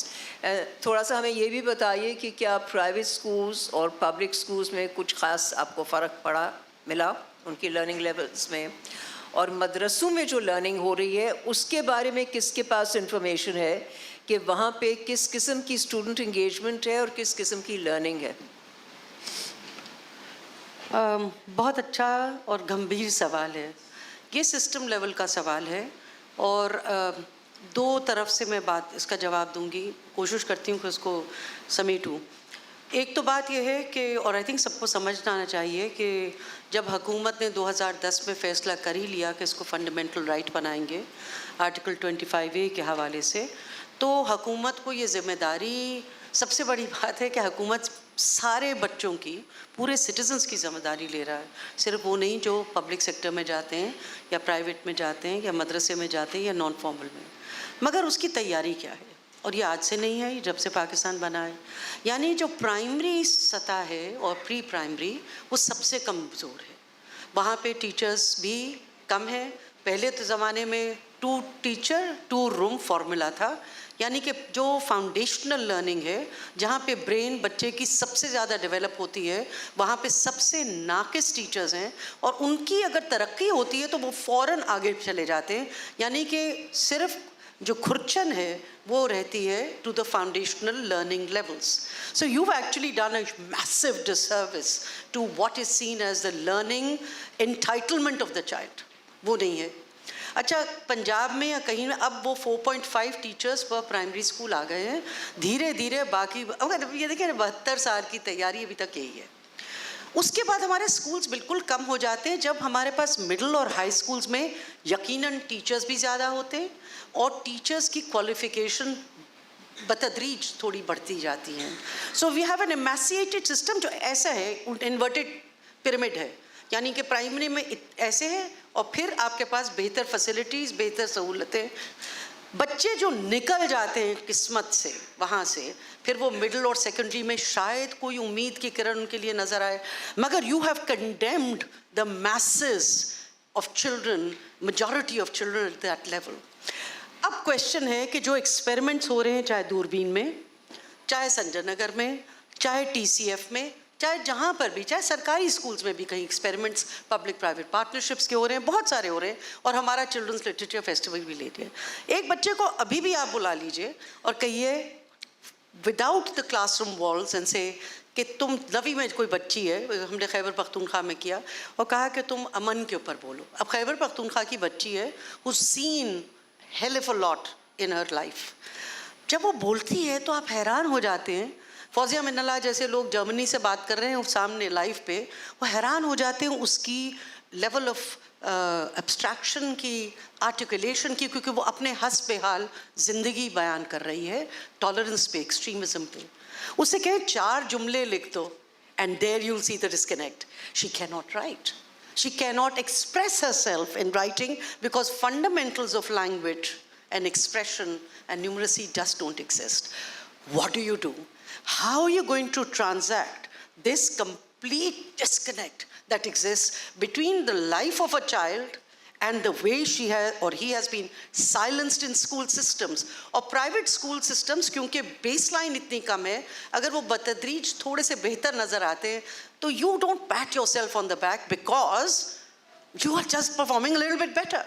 S2: थोड़ा सा हमें ये भी बताइए कि क्या private schools और public schools में कुछ ख़ास आपको फ़र्क मिला उनकी learning levels में, और मदरसों में जो learning हो रही है उसके बारे में किसके पास information है कि वहाँ पे किस किस्म की student engagement है और किस किस्म की learning है?
S3: बहुत अच्छा और गंभीर सवाल है. ये सिस्टम लेवल का सवाल है, और दो तरफ से मैं बात इसका जवाब दूंगी, कोशिश करती हूँ कि उसको समेटूँ. एक तो बात ये है कि, और आई थिंक सबको समझना आना चाहिए कि जब हुकूमत ने 2010 में फ़ैसला कर ही लिया कि इसको फंडामेंटल राइट बनाएंगे आर्टिकल 25A के हवाले से, तो हुकूमत को ये ज़िम्मेदारी, सबसे बड़ी बात है कि हुकूमत सारे बच्चों की, पूरे सिटीजन्स की ज़िम्मेदारी ले रहा है. सिर्फ वो नहीं जो पब्लिक सेक्टर में जाते हैं या प्राइवेट में जाते हैं या मदरसे में जाते हैं या नॉन फॉर्मल में. मगर उसकी तैयारी क्या है, और ये आज से नहीं है, जब से पाकिस्तान बना है. यानी जो प्राइमरी सतह है और प्री प्राइमरी, वो सबसे कमज़ोर है. वहाँ पे टीचर्स भी कम है. पहले तो ज़माने में 2 टीचर 2 रूम फार्मूला था, यानी कि जो फाउंडेशनल लर्निंग है, जहाँ पे ब्रेन बच्चे की सबसे ज़्यादा डेवलप होती है, वहाँ पे सबसे नाकिस टीचर्स हैं, और उनकी अगर तरक्की होती है तो वो फ़ौरन आगे चले जाते हैं. यानी कि सिर्फ जो खुरचन है वो रहती है to the foundational learning levels. So you have actually done a massive disservice to what is seen as the learning entitlement of the child. वो नहीं है. अच्छा, पंजाब में या कहीं में अब वो 4.5 टीचर्स पर प्राइमरी स्कूल आ गए हैं. धीरे धीरे बाकी, अगर ये देखिए 72 साल की तैयारी अभी तक यही है. उसके बाद हमारे स्कूल्स बिल्कुल कम हो जाते हैं जब हमारे पास मिडिल और हाई स्कूल्स में यकीनन टीचर्स भी ज़्यादा होते हैं और टीचर्स की क्वालिफ़िकेशन बतदरीज थोड़ी बढ़ती जाती हैं. So we have an emaciated system जो ऐसा है, इन्वर्टेड पिरामिड है, यानी कि प्राइमरी में ऐसे है और फिर आपके पास बेहतर फैसिलिटीज़, बेहतर सहूलतें. बच्चे जो निकल जाते हैं किस्मत से वहाँ से, फिर वो मिडिल और सेकेंडरी में शायद कोई उम्मीद की किरण उनके लिए नज़र आए, मगर you have condemned the masses of children, majority of children at that level. अब क्वेश्चन है कि जो एक्सपेरिमेंट्स हो रहे हैं, चाहे दूरबीन में, चाहे संजय नगर में, चाहे TCF में, चाहे जहाँ पर भी, चाहे सरकारी स्कूल्स में भी कहीं एक्सपेरिमेंट्स पब्लिक प्राइवेट पार्टनरशिप्स के हो रहे हैं, बहुत सारे हो रहे हैं, और हमारा चिल्ड्रंस लिटरेचर फेस्टिवल भी ले लिया. एक बच्चे को अभी भी आप बुला लीजिए और कहिए without the classroom walls and से कि तुम लवी में कोई बच्ची है, हमने खैबर पख्तूनख्वा में किया और कहा कि तुम अमन के ऊपर बोलो. अब खैबर पख्तूनख्वा की बच्ची है, who seen hell of a lot in her life. जब वो बोलती है तो आप हैरान हो जाते हैं. फौजिया मिन्नल्लाह जैसे लोग जर्मनी से बात कर रहे हैं सामने लाइव पे, वो हैरान हो जाते हैं उसकी लेवल ऑफ एब्स्ट्रैक्शन की, आर्टिकुलेशन की, क्योंकि वो अपने हंस बेहाल ज़िंदगी बयान कर रही है, टॉलरेंस पे, एक्सट्रीमिज्म पे. उसे कहें 4 जुमले लिख दो and there you'll see the disconnect. She cannot write. She cannot express herself in writing because fundamentals of language and expression and numeracy just don't exist. What do? How are you going to transact this complete disconnect that exists between the life of a child and the way she has or he has been silenced in school systems or private school systems, क्योंकि baseline इतनी कम है, अगर वो बतदरीज थोड़े से बेहतर नज़र आते हैं तो you don't pat yourself on the back because you are just performing a little bit better.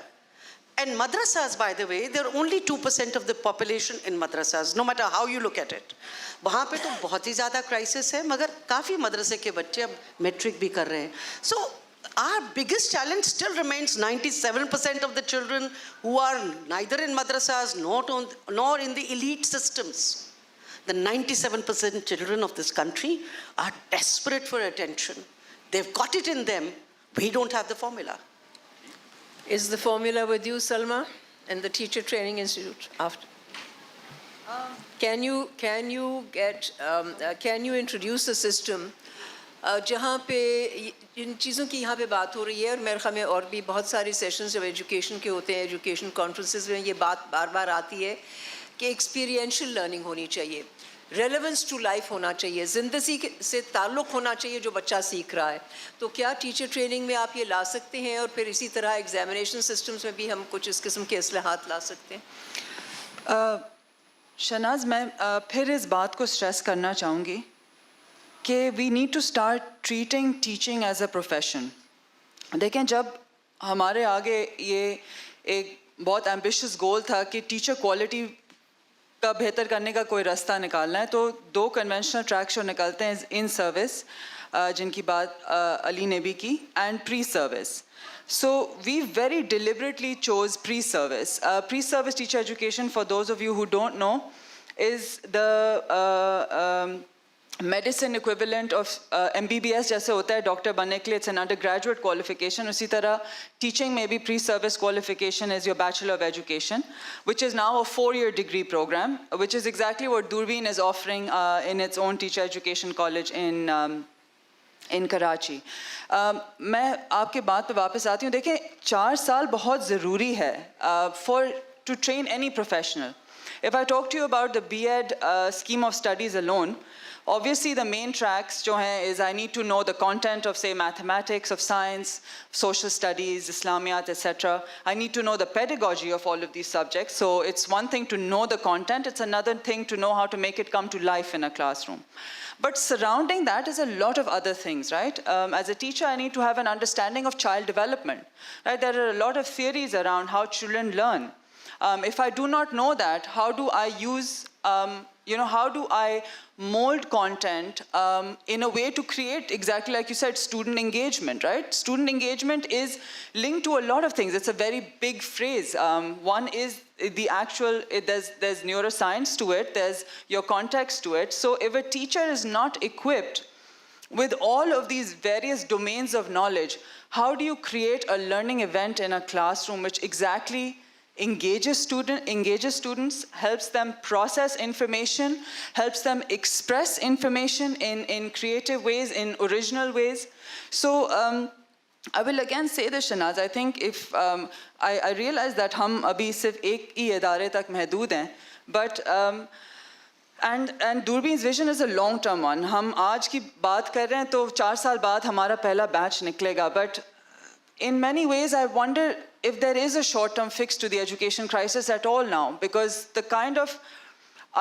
S3: And madrasas, by the way, there are only 2% of the population in madrasas, no matter how you look at it. वहाँ पे तो बहुत ही ज़्यादा crisis है, मगर काफ़ी मदरसे के बच्चे अब मैट्रिक भी कर रहे हैं. So our biggest challenge still remains 97% of the children who are neither in madrasas nor in the elite systems. The 97% children of this country are desperate for attention. They've got it in them. We don't have the formula.
S2: Is the formula with you, Salma, and the Teacher Training Institute? After, can you introduce a system जहाँ पे इन चीज़ों की यहाँ पे बात हो रही है, और मेरे ख्याल में और भी बहुत सारे सेशंस जब एजुकेशन के होते हैं, एजुकेशन कॉन्फ्रेंसेस में ये बात बार बार आती है कि एक्सपीरियंशियल लर्निंग होनी चाहिए, रेलेवेंस टू लाइफ होना चाहिए, ज़िंदगी से ताल्लुक़ होना चाहिए जो बच्चा सीख रहा है. तो क्या टीचर ट्रेनिंग में आप ये ला सकते हैं, और फिर इसी तरह एग्जामिनेशन सिस्टम्स में भी हम कुछ इस किस्म के इस्लाहात ला सकते हैं?
S4: शहनाज, मैं फिर इस बात को स्ट्रेस करना चाहूँगी कि we need to start treating teaching as a profession. देखें, जब हमारे आगे ये एक बहुत एम्बिशियस गोल था कि टीचर क्वालिटी का बेहतर करने का कोई रास्ता निकालना है, तो 2 कन्वेंशनल ट्रैक्स जो निकलते हैं, इन सर्विस जिनकी बात अली ने भी की, and pre service. So we very deliberately chose pre-service. Pre-service teacher education, for those of you who don't know, is the medicine equivalent of MBBS जैसे होता है डॉक्टर बनने के लिए. It's an undergraduate qualification. उसी तरह teaching में भी pre-service qualification is your Bachelor of Education, which is now a 4-year degree program, which is exactly what Durbeen is offering in its own teacher education college in Karachi. मैं आपके बात पे वापस आती हूँ. देखें, 4 साल बहुत ज़रूरी है to train any professional. If I talk to you about the B.Ed scheme of studies alone, obviously the main tracks जो हैं is I need to know the content of, say, mathematics, of science, social studies, Islamiyat, etc. I need to know the pedagogy of all of these subjects. So it's one thing to know the content, it's another thing to know how to make it come to life in a classroom. But surrounding that is a lot of other things, right? As a teacher, I need to have an understanding of child development, right? There are a lot of theories around how children learn. If I do not know that, how do I use, how do I mold content in a way to create, exactly like you said, student engagement, right? Student engagement is linked to a lot of things. It's a very big phrase. One is the actual, there's neuroscience to it, there's your context to it. So if a teacher is not equipped with all of these various domains of knowledge, how do you create a learning event in a classroom which exactly engages students, helps them process information, helps them express information in creative ways, in original ways. So I will again say this, Shanaz, I think if I realize that hum abhi sirf ek hi idare tak mehdood hain, but and Durbin's vision is a long term one. ہم آج کی بات کر رہے ہیں تو 4 سال بعد ہمارا پہلا بیچ نکلے گا, but in many ways I wonder if there is a short term fix to the education crisis at all now, because the kind of,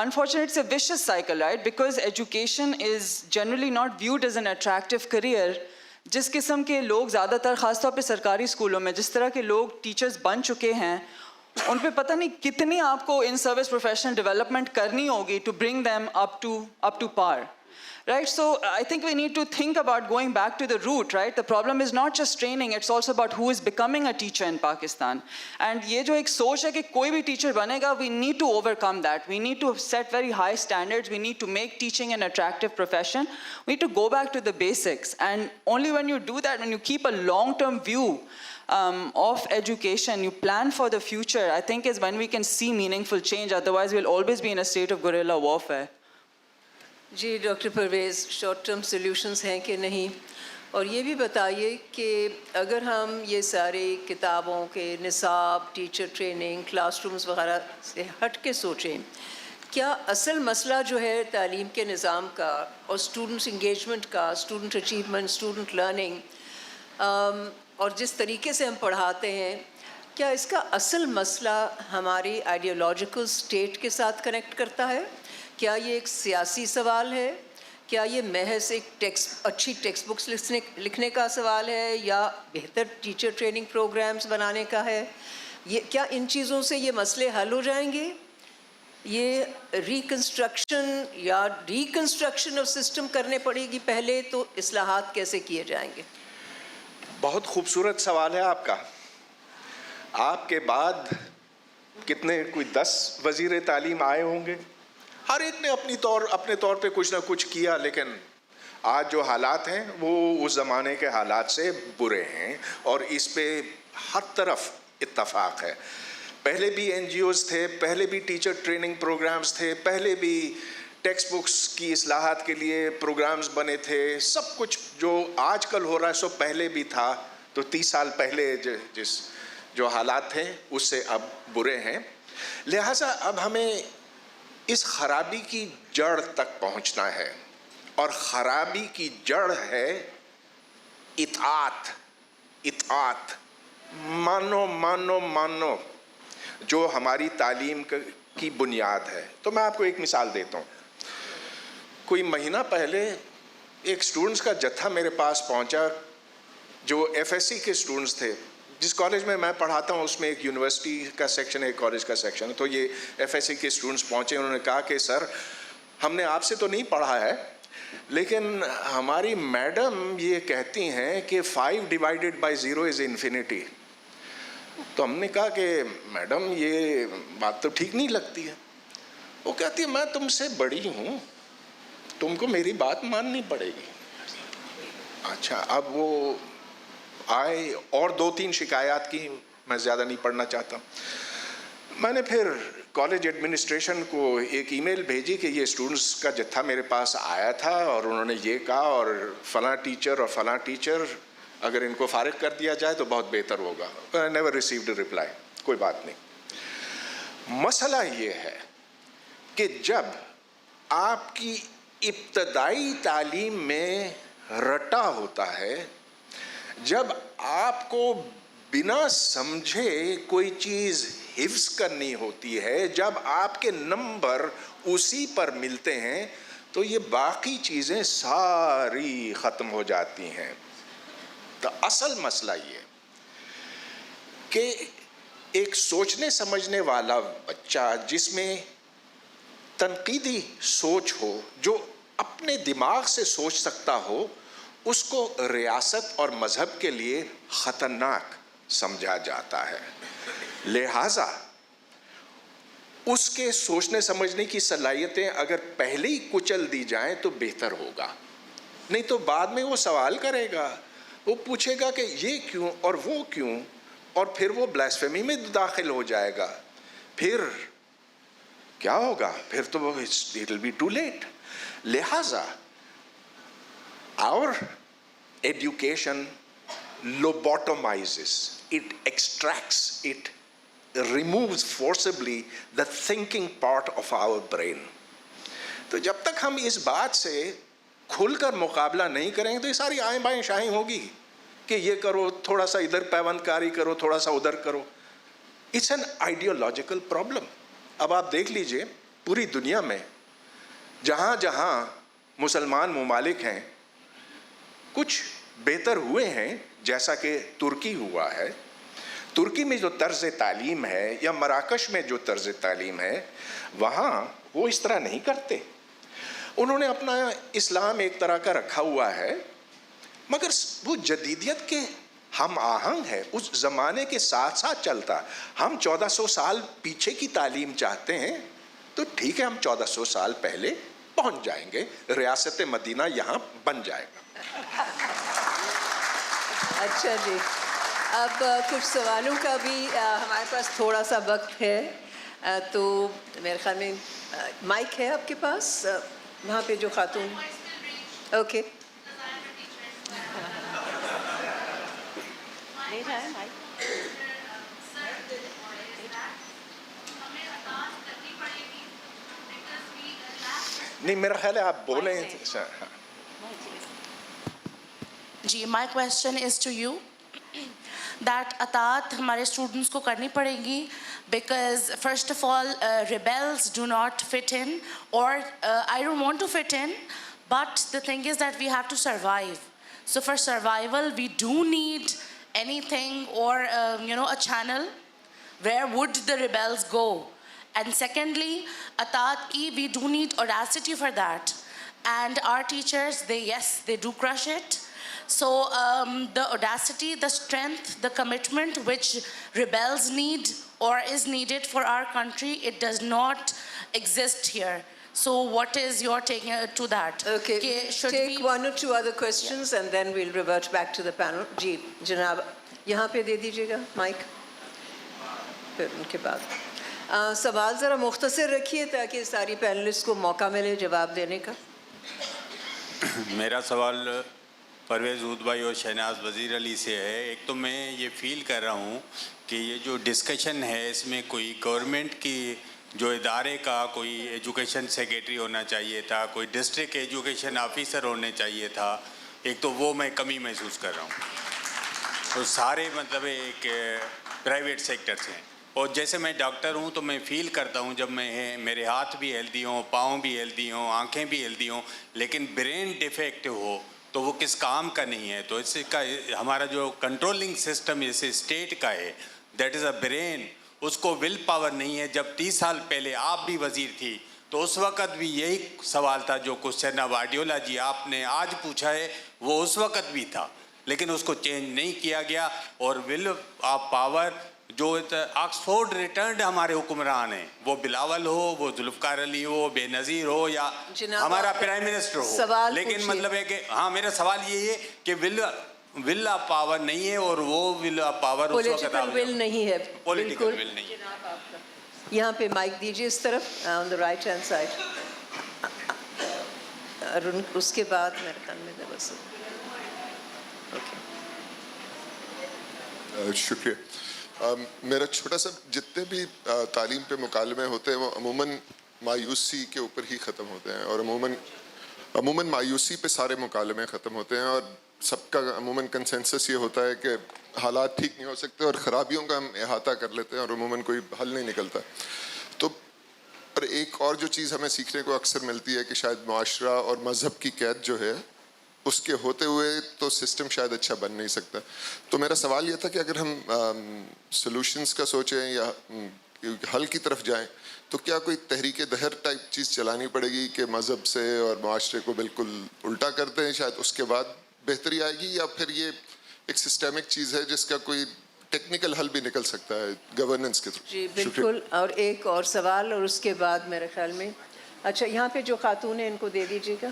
S4: unfortunately it's a vicious cycle, right? Because education is generally not viewed as an attractive career. جس قسم کے لوگ زیادہ تر خاص طور پہ سرکاری اسکولوں میں جس طرح کے لوگ ٹیچرز بن چکے ہیں, ان پہ پتہ نہیں کتنی آپ کو ان سروس پروفیشنل ڈیولپمنٹ کرنی ہوگی to bring them up to par, right? So I think we need to think about going back to the root, right? The problem is not just training, it's also about who is becoming a teacher in Pakistan. And یہ جو ایک سوچ ہے کہ کوئی بھی teacher بنے گا, we need to overcome that. We need to set very high standards. We need to make teaching an attractive profession. We need to go back to the basics. And only when you do that, when you keep a long-term view of education, you plan for the future, I think is when we can see meaningful change. Otherwise, we'll always be in a state of guerrilla warfare.
S2: جی doctor Parvez, short term solutions ہیں کہ نہیں, اور یہ بھی بتائیے کہ اگر ہم یہ سارے کتابوں کے نصاب, ٹیچر ٹریننگ, کلاس رومز وغیرہ سے ہٹ کے سوچیں, کیا اصل مسئلہ جو ہے تعلیم کے نظام کا اور اسٹوڈنٹس انگیجمنٹ کا, اسٹوڈنٹ اچیومنٹ, اسٹوڈنٹ لرننگ, اور جس طریقے سے ہم پڑھاتے ہیں, کیا اس کا اصل مسئلہ ہماری آئیڈیالوجیکل اسٹیٹ کے ساتھ کنیکٹ کرتا ہے؟ کیا یہ ایک سیاسی سوال ہے؟ کیا یہ محض ایک اچھی ٹیکسٹ بکس لکھنے کا سوال ہے, یا بہتر ٹیچر ٹریننگ پروگرامز بنانے کا ہے؟ کیا ان چیزوں سے یہ مسئلے حل ہو جائیں گے؟ یہ ریکنسٹرکشن یا ریکنسٹرکشن آف سسٹم کرنے پڑے گی پہلے, تو اصلاحات کیسے کیے جائیں گے؟
S5: بہت خوبصورت سوال ہے آپ کا. آپ کے بعد کتنے, کوئی 10 وزیر تعلیم آئے ہوں گے, ہر ایک نے اپنے طور پہ کچھ نہ کچھ کیا, لیکن آج جو حالات ہیں وہ اس زمانے کے حالات سے برے ہیں, اور اس پہ ہر طرف اتفاق ہے. پہلے بھی این جی اوز تھے, پہلے بھی ٹیچر ٹریننگ پروگرامز تھے, پہلے بھی ٹیکسٹ بکس کی اصلاحات کے لیے پروگرامز بنے تھے, سب کچھ جو آج کل ہو رہا ہے سو پہلے بھی تھا. تو 30 سال پہلے جو حالات تھے اس سے اب برے ہیں. لہٰذا اب ہمیں اس خرابی کی جڑ تک پہنچنا ہے, اور خرابی کی جڑ ہے اطاعت. مانو جو ہماری تعلیم کی بنیاد ہے. تو میں آپ کو ایک مثال دیتا ہوں. کوئی مہینہ پہلے ایک اسٹوڈنٹس کا جتھا میرے پاس پہنچا جو ایف ایس سی کے اسٹوڈنٹس تھے. جس کالج میں پڑھاتا ہوں اس میں ایک یونیورسٹی کا سیکشن ہے, ایک کالج کا سیکشن ہے. تو یہ ایف ایس سی کے اسٹوڈنٹس پہنچے, انہوں نے کہا کہ سر ہم نے آپ سے تو نہیں پڑھا ہے, لیکن ہماری میڈم یہ کہتی ہیں کہ 5/0 is infinity. تو ہم نے کہا کہ میڈم یہ بات تو ٹھیک نہیں لگتی ہے. وہ کہتی ہے میں تم سے بڑی ہوں, تم کو میری بات ماننی پڑے گی. اچھا, اب وہ آئے اور 2-3 شکایات کی, میں زیادہ نہیں پڑھنا چاہتا. میں نے پھر کالج ایڈمنسٹریشن کو ایک ای میل بھیجی کہ یہ اسٹوڈنٹس کا جتھا میرے پاس آیا تھا اور انہوں نے یہ کہا, اور فلاں ٹیچر اور فلاں ٹیچر اگر ان کو فارغ کر دیا جائے تو بہت بہتر ہوگا. I never received a reply. کوئی بات نہیں. مسئلہ یہ ہے کہ جب آپ کی ابتدائی تعلیم میں رٹا ہوتا ہے, جب آپ کو بنا سمجھے کوئی چیز حفظ کرنی ہوتی ہے, جب آپ کے نمبر اسی پر ملتے ہیں, تو یہ باقی چیزیں ساری ختم ہو جاتی ہیں. تو اصل مسئلہ یہ کہ ایک سوچنے سمجھنے والا بچہ جس میں تنقیدی سوچ ہو, جو اپنے دماغ سے سوچ سکتا ہو, اس کو ریاست اور مذہب کے لیے خطرناک سمجھا جاتا ہے. لہٰذا اس کے سوچنے سمجھنے کی صلاحیتیں اگر پہلے ہی کچل دی جائیں تو بہتر ہوگا. نہیں تو بعد میں وہ سوال کرے گا, وہ پوچھے گا کہ یہ کیوں اور وہ کیوں, और फिर वो ब्लास्फेमी में दाखिल हो जाएगा, फिर क्या होगा? फिर तो it will be too late. लिहाजा our education lobotomizes, it extracts, it removes forcibly the thinking part of our brain. तो जब तक हम इस बात से खुलकर मुकाबला नहीं करेंगे तो ये सारी आएं बाएं शाएं होगी कि ये करो, थोड़ा सा इधर पैवंदकारी करो, थोड़ा सा उधर करो. It's an ideological problem. अब आप देख लीजिए पूरी दुनिया में जहाँ जहाँ मुसलमान ममालिक हैं, कुछ बेहतर हुए हैं, जैसा कि तुर्की हुआ है. तुर्की में जो तर्ज तालीम है या मराकश में जो तर्ज तालीम है, वहाँ वो इस तरह नहीं करते. उन्होंने अपना इस्लाम एक तरह का रखा हुआ है, मगर वो जदीदियत के हम आहंग है, उस ज़माने के साथ साथ चलता. हम 1400 साल पीछे की तालीम चाहते हैं तो ठीक है, हम 1400 साल पहले पहुंच जाएंगे, रियासत मदीना यहाँ बन जाएगा.
S2: अच्छा जी, अब कुछ सवालों का भी हमारे पास थोड़ा सा वक्त है, तो मेरे ख्याल में माइक है आपके पास, वहाँ पे जो खातून. ओके,
S3: नहीं रहा है माइक.
S5: नहीं, मेरा ख्याल है आप बोलें.
S8: जी, my question is to you that अतात हमारे students को करनी पड़ेगी because first of all rebels do not fit in, or I don't want to fit in, but the thing is that we have to survive. So for survival we do need anything or a channel where would the rebels go. And secondly, Atat ki we do need audacity for that, and our teachers, they do crush it. So the audacity, the strength, the commitment which rebels need or is needed for our country, it does not exist here. So what is your take to that?
S2: okay.
S8: Should
S2: Take
S8: we...
S2: one or two other questions and then we'll revert back to the panel. जी जनाब, यहाँ पे दे दीजिएगा mic, फिर उनके बाद सवाल ज़रा मुख्तसर रखिए ताकि सारी पैनलिस्ट को मौका मिले जवाब देने का.
S9: मेरा सवाल परवेज़ ऊद भाई और शहनाज वज़ीर अली से है. एक तो मैं ये फील कर रहा हूँ कि ये जो डिस्कशन है इसमें कोई गवर्नमेंट की जो इदारे का कोई एजुकेशन सेक्रेटरी होना चाहिए था, कोई डिस्ट्रिक्ट एजुकेशन ऑफिसर होने चाहिए था. एक तो वो मैं कमी महसूस कर रहा हूँ. तो सारे मतलब एक प्राइवेट सेक्टर हैं. और जैसे मैं डॉक्टर हूँ तो मैं फील करता हूँ जब मैं मेरे हाथ भी हेल्दी हों, पाँव भी हेल्दी हों, आँखें भी हेल्दी हों, लेकिन ब्रेन डिफेक्ट हो तो वो किस काम का नहीं है. तो इसका हमारा जो कंट्रोलिंग सिस्टम जैसे स्टेट का है, दैट इज़ अ ब्रेन, उसको विल पावर नहीं है. जब 30 साल पहले आप भी वज़ीर थी तो उस वक़्त भी यही सवाल था जो क्वेश्चन अब आइडियोलॉजी आपने आज पूछा है, वो उस वक़्त भी था, लेकिन उसको चेंज नहीं किया गया. और विल ऑफ पावर जो ऑक्सफोर्ड रिटर्न्ड हमारे हुक्मरान हैं, वो बिलावल हो, वो जुल्फ़कार अली हो, बेनज़ीर हो या हमारा प्राइम मिनिस्टर हो, लेकिन मतलब है कि हाँ, मेरा सवाल ये है कि विल ऑफ पावर नहीं है और वो will of power
S2: political will नहीं है.
S9: पॉलिटिकल विल नहीं है.
S2: यहाँ पे माइक दीजिए इस तरफ on the right hand side, और उसके बाद मेरे ख्याल में बस.
S10: शुक्रिया. मेरा छोटा सा, जितने भी तालीम पे मुकालमे होते हैं वो अमूमन मायूसी के ऊपर ही ख़त्म होते हैं, और अमूमन मायूसी पे सारे मुकालमे ख़त्म होते हैं, और सबका अमूमन कंसेंसस ये होता है कि हालात ठीक नहीं हो सकते और ख़राबियों का हम अहाता कर लेते हैं और अमूमन कोई हल नहीं निकलता. तो और एक और जो चीज़ हमें सीखने को अक्सर मिलती है कि शायद मुआशरा और मज़हब की कैद जो है उसके होते हुए तो सिस्टम शायद अच्छा बन नहीं सकता. तो मेरा सवाल ये था कि अगर हम सॉल्यूशंस का सोचें या हल की तरफ जाएं तो क्या कोई तहरीक दहर टाइप चीज़ चलानी पड़ेगी कि मज़हब से और मुआशरे को बिल्कुल उल्टा करते हैं, शायद उसके बाद बेहतरी आएगी, या फिर ये एक सिस्टेमिक चीज़ है जिसका कोई टेक्निकल हल भी निकल सकता है गवर्नेंस के थ्रू.
S2: जी बिल्कुल. और एक और सवाल और उसके बाद मेरे ख्याल में, अच्छा यहाँ पे जो खातून है इनको दे दीजिएगा.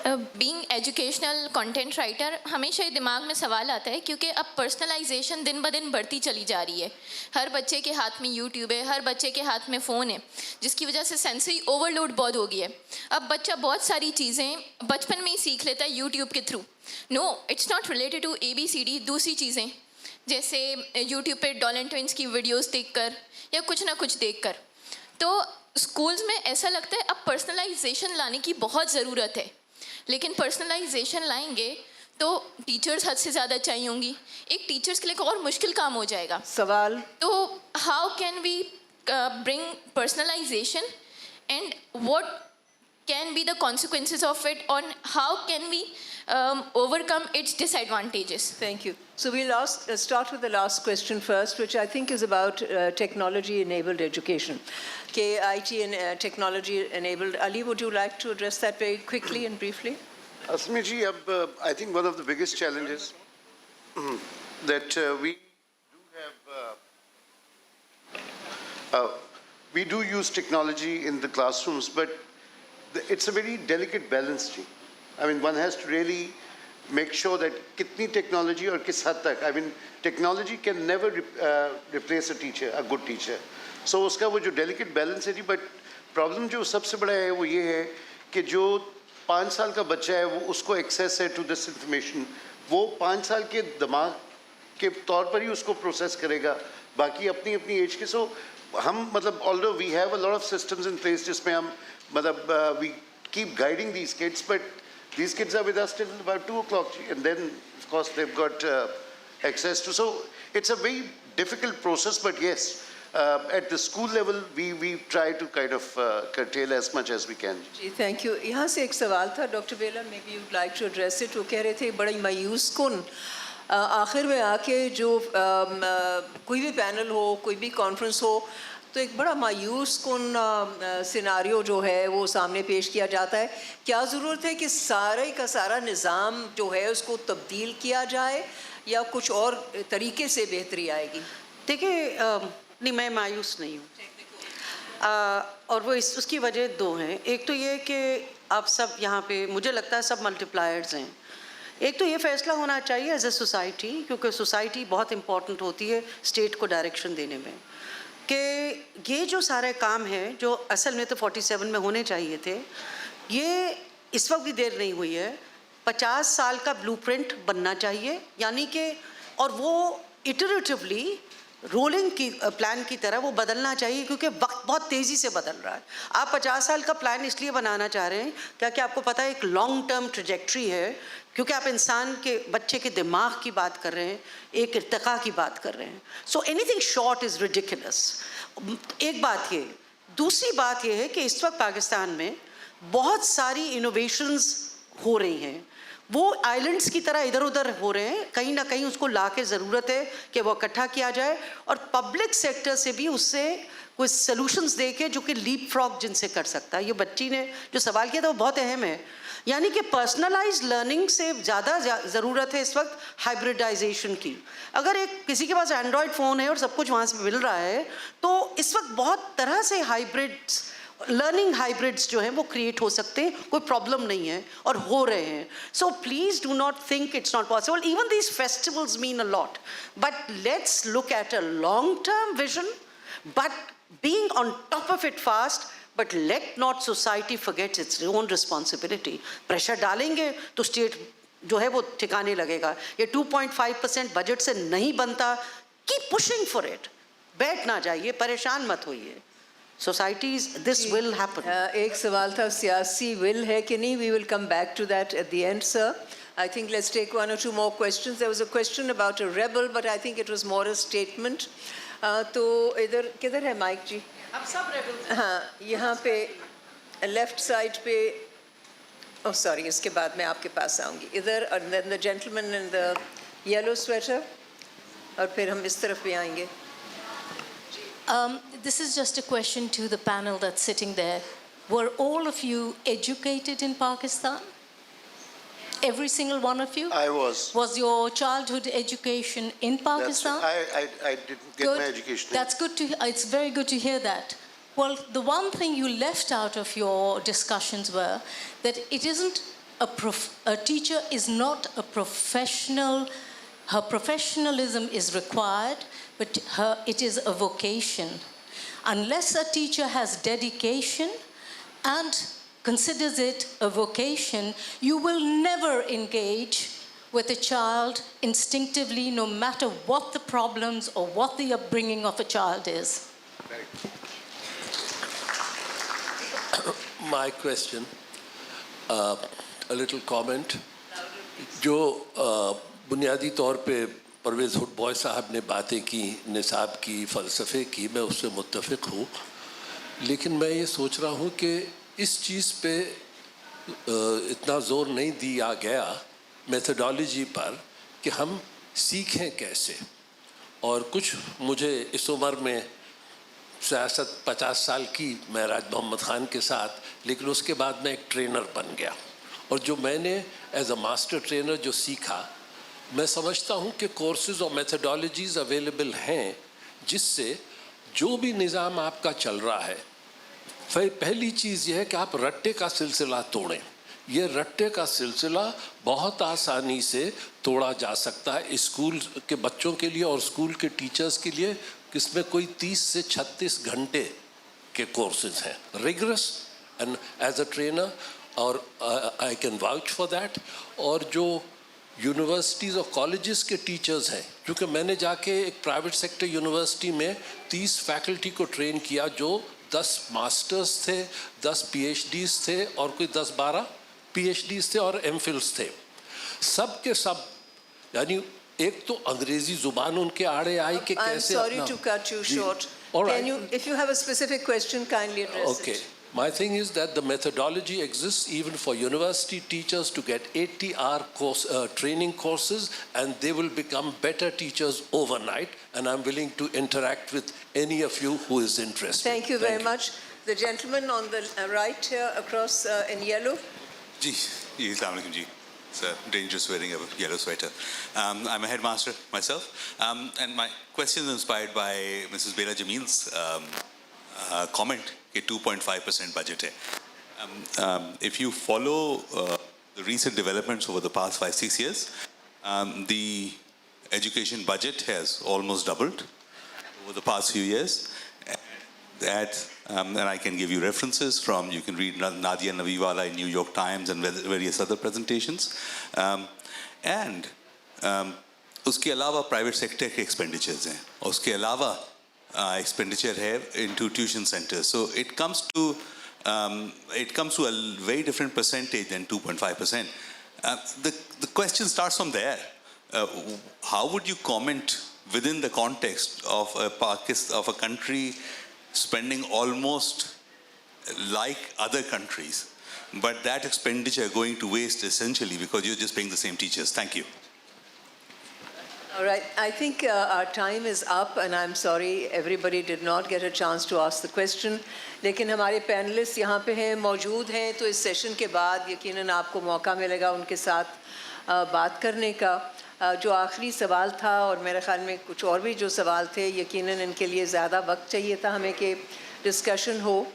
S11: بینگ ایجوکیشنل کنٹینٹ رائٹر ہمیشہ دماغ میں سوال آتا ہے کیونکہ اب پرسنلائزیشن دن بدن بڑھتی چلی جا رہی ہے. ہر بچے کے ہاتھ میں یوٹیوب ہے, ہر بچے کے ہاتھ میں فون ہے, جس کی وجہ سے سینسری اوور لوڈ بہت ہو گئی ہے. اب بچہ بہت ساری چیزیں بچپن میں ہی سیکھ لیتا ہے یوٹیوب کے through. No it's not related to ABCD. دوسری چیزیں جیسے یوٹیوب پہ ڈالن ٹوئنس کی ویڈیوز دیکھ کر یا کچھ نہ کچھ دیکھ کر. تو اسکولز میں ایسا لگتا ہے اب پرسنلائزیشن لانے کی بہت ضرورت ہے, لیکن پرسنلائزیشن لائیں گے تو ٹیچرز حد سے زیادہ چاہیے ہوں گی. ایک ٹیچرز کے لیے ایک اور مشکل کام ہو جائے گا.
S2: سوال
S11: تو how can we bring personalisation and what can be the consequences of it, on how can we overcome its disadvantages?
S2: Thank you. So we'll start with the last question first, which I think is about technology-enabled education. IT and technology-enabled. Ali, would you like to address that very quickly and briefly?
S7: Asmi ji, I think one of the biggest challenges that we do use technology in the classrooms, but it's a very delicate balance. I mean, one has to really make sure that kitni technology or kis had tak. I mean, technology can never replace a teacher, a good teacher. So uska wo jo delicate balance hai, but problem jo sabse bada hai wo ye hai कि जो 5 साल का बच्चा है वो उसको access है to this information, वो 5 साल के दिमाग के तौर पर ही उसको प्रोसेस करेगा, बाकी अपनी अपनी एज के. सो हम मतलब although we have a lot of systems in place जिसमें हम मतलब we keep guiding these kids, but these kids are with us till about 2 o'clock, and then of course they've got access to. So it's a very difficult process, but yes, at the school level we try to kind of curtail as much as we can.
S2: जी thank you. यहाँ से एक सवाल था doctor Bela, maybe you'd like to address it. वो कह रहे थे बड़ा मायूस कुन आखिर में आके जो कोई भी पैनल हो, कोई भी कॉन्फ्रेंस हो, तो एक बड़ा मायूस कुन सिनारियो जो है वो सामने पेश किया जाता है. क्या ज़रूरत है कि सारे का सारा निज़ाम जो है उसको तब्दील किया जाए या कुछ और तरीके से बेहतरी आएगी?
S3: देखिए, नहीं, मैं मायूस नहीं हूँ, और वो उसकी वजह 2 हैं. एक तो ये कि आप सब यहाँ पे मुझे लगता है सब मल्टीप्लायर्स हैं. एक तो ये फैसला होना चाहिए एज ए सोसाइटी, क्योंकि सोसाइटी बहुत इम्पॉर्टेंट होती है स्टेट को डायरेक्शन देने में, कि ये जो सारे काम हैं जो असल में तो 47 में होने चाहिए थे, ये इस वक्त भी देर नहीं हुई है. 50 साल का ब्लूप्रिंट बनना चाहिए, यानी कि और वो इटरेटिवली रोलिंग की प्लान की तरह वो बदलना चाहिए, क्योंकि वक्त बहुत तेज़ी से बदल रहा है. आप 50 साल का प्लान इसलिए बनाना चाह रहे हैं क्या कि आपको पता है एक लॉन्ग टर्म ट्रजेक्ट्री है, क्योंकि आप इंसान के बच्चे के दिमाग की बात कर रहे हैं, एक इर्तिका की बात कर रहे हैं. So anything short is ridiculous. एक बात ये. दूसरी बात ये है कि इस वक्त पाकिस्तान में बहुत सारी इनोवेशंस हो रही हैं, वो आइलैंड्स की तरह इधर उधर हो रहे हैं. कहीं ना कहीं उसको ला के ज़रूरत है कि वो इकट्ठा किया जाए, और पब्लिक सेक्टर से भी उससे कोई सॉल्यूशंस दे के जो कि लीप फ्रॉग जिनसे कर सकता है. ये बच्ची ने जो सवाल किया था वो बहुत अहम है, यानी कि पर्सनलाइज लर्निंग से ज़्यादा ज़रूरत है इस वक्त हाइब्रिडाइजेशन की. अगर एक किसी के पास एंड्रॉयड फ़ोन है और सब कुछ वहाँ से मिल रहा है, तो इस वक्त बहुत तरह से हाइब्रिड्स लर्निंग हाइब्रिड्स जो हैं वो क्रिएट हो सकते हैं, कोई प्रॉब्लम नहीं है, और हो रहे हैं. So please do not think it's not possible. Even these festivals mean a lot, but let's look at a long term vision, but being on top of it fast, but let not society forget its own responsibility. Pressure डालेंगे तो state जो है वो ठिकाने लगेगा. ये 2.5% budget से नहीं बनता. Keep pushing for it. बैठ ना जाइए, परेशान मत होइए. Societies, this will happen.
S2: एक सवाल था सियासी will है कि नहीं. We will come back to that at the end, sir. I think let's take 1 or 2 more questions. There was a question about a rebel, but I think it was more a statement. तो इधर किधर है mic जी?
S3: अब सब rebel.
S2: हाँ, यहाँ पे left side पे. ओह सॉरी, इसके बाद मैं आपके पास आऊँगी. इधर, और then the gentleman in the yellow sweater, और फिर हम इस तरफ भी आएंगे.
S12: This is just a question to the panel that's sitting there. Were all of you educated in Pakistan? Every single one of you?
S7: I was.
S12: Was your childhood education in Pakistan?
S7: I didn't get my education.
S12: That's good to. It's very good to hear that. Well, the one thing you left out of your discussions were that it isn't a teacher is not a professional. Her professionalism is required, but it is a vocation. Unless a teacher has dedication and considers it a vocation, you will never engage with a child instinctively, no matter what the problems or what the upbringing of a child is.
S13: My question, a little comment. जो बुनियादी तौर पे Parvez hood boy साहब ने बातें की, निसाब की, फ़लसफ़े की, मैं उससे मुत्तफ़िक़ हूँ, लेकिन मैं ये सोच रहा हूँ कि इस चीज़ पे इतना ज़ोर नहीं दिया गया मेथडोलॉजी पर कि हम सीखें कैसे. और कुछ मुझे इस उम्र में सियासत 50 साल की मैं राज मोहम्मद ख़ान के साथ, लेकिन उसके बाद मैं एक ट्रेनर बन गया. और जो मैंने एज अ मास्टर ट्रेनर जो सीखा, मैं समझता हूँ कि कोर्सेज और मेथडोलॉजीज़ अवेलेबल हैं जिससे जो भी निज़ाम आपका चल रहा है, पहली चीज़ ये है कि आप रट्टे का सिलसिला तोड़ें. ये रट्टे का सिलसिला बहुत आसानी से तोड़ा जा सकता है स्कूल के बच्चों के लिए और स्कूल के टीचर्स के लिए. इसमें कोई 30 से 36 घंटे के कोर्सेज हैं, rigorous and as a trainer, और I can vouch for that. और जो यूनिवर्सिटीज़ और कॉलेजेस के टीचर्स हैं, क्योंकि मैंने जाके एक प्राइवेट सेक्टर यूनिवर्सिटी में 30 फैकल्टी को ट्रेन किया, जो 10 मास्टर्स थे, 10 PhDs थे और कोई 10-12 PhDs थे और MPhils थे. सब के सब, यानी एक तो अंग्रेजी जुबान उनके आड़े आई कि कैसे.
S2: I'm sorry to cut you short. Can you, if you have a specific question, kindly address
S13: Okay.
S2: it.
S13: My thing is that the methodology exists even for university teachers to get 80-hour training courses, and they will become better teachers overnight, and I'm willing to interact with any of you who is interested.
S2: Thank you very much. The gentleman on the right here across in yellow.
S14: Ji, Assalamu alaikum ji. It's dangerous wearing a yellow sweater. I'm a headmaster myself, and my question is inspired by Mrs. Bela Jamil's comment कि 2.5% budget है. If you follow the recent developments over the past 5-6 years, the education budget has almost doubled over the past few years. And I can give you references from, you can read Nadia Naviwala in New York Times and various other presentations. And उसके अलावा private sector के expenditures हैं, और उसके अलावा expenditure है into tuition centers. So it comes to a very different percentage than 2.5%. The question starts from there. How would you comment within the context of a country spending almost like other countries, but that expenditure going to waste essentially because you're just paying the same teachers? Thank you.
S2: All right, I think our time is up, and I'm sorry everybody did not get a chance to ask the question. लेकिन हमारे panelist यहाँ पे हैं, मौजूद हैं, तो इस session के बाद यकीनन आपको मौका मिलेगा उनके साथ बात करने का. जो आखिरी सवाल था, और मेरे ख्याल में कुछ और भी जो सवाल थे, यकीनन इनके लिए ज़्यादा वक्त चाहिए था हमें कि डिस्कशन हो.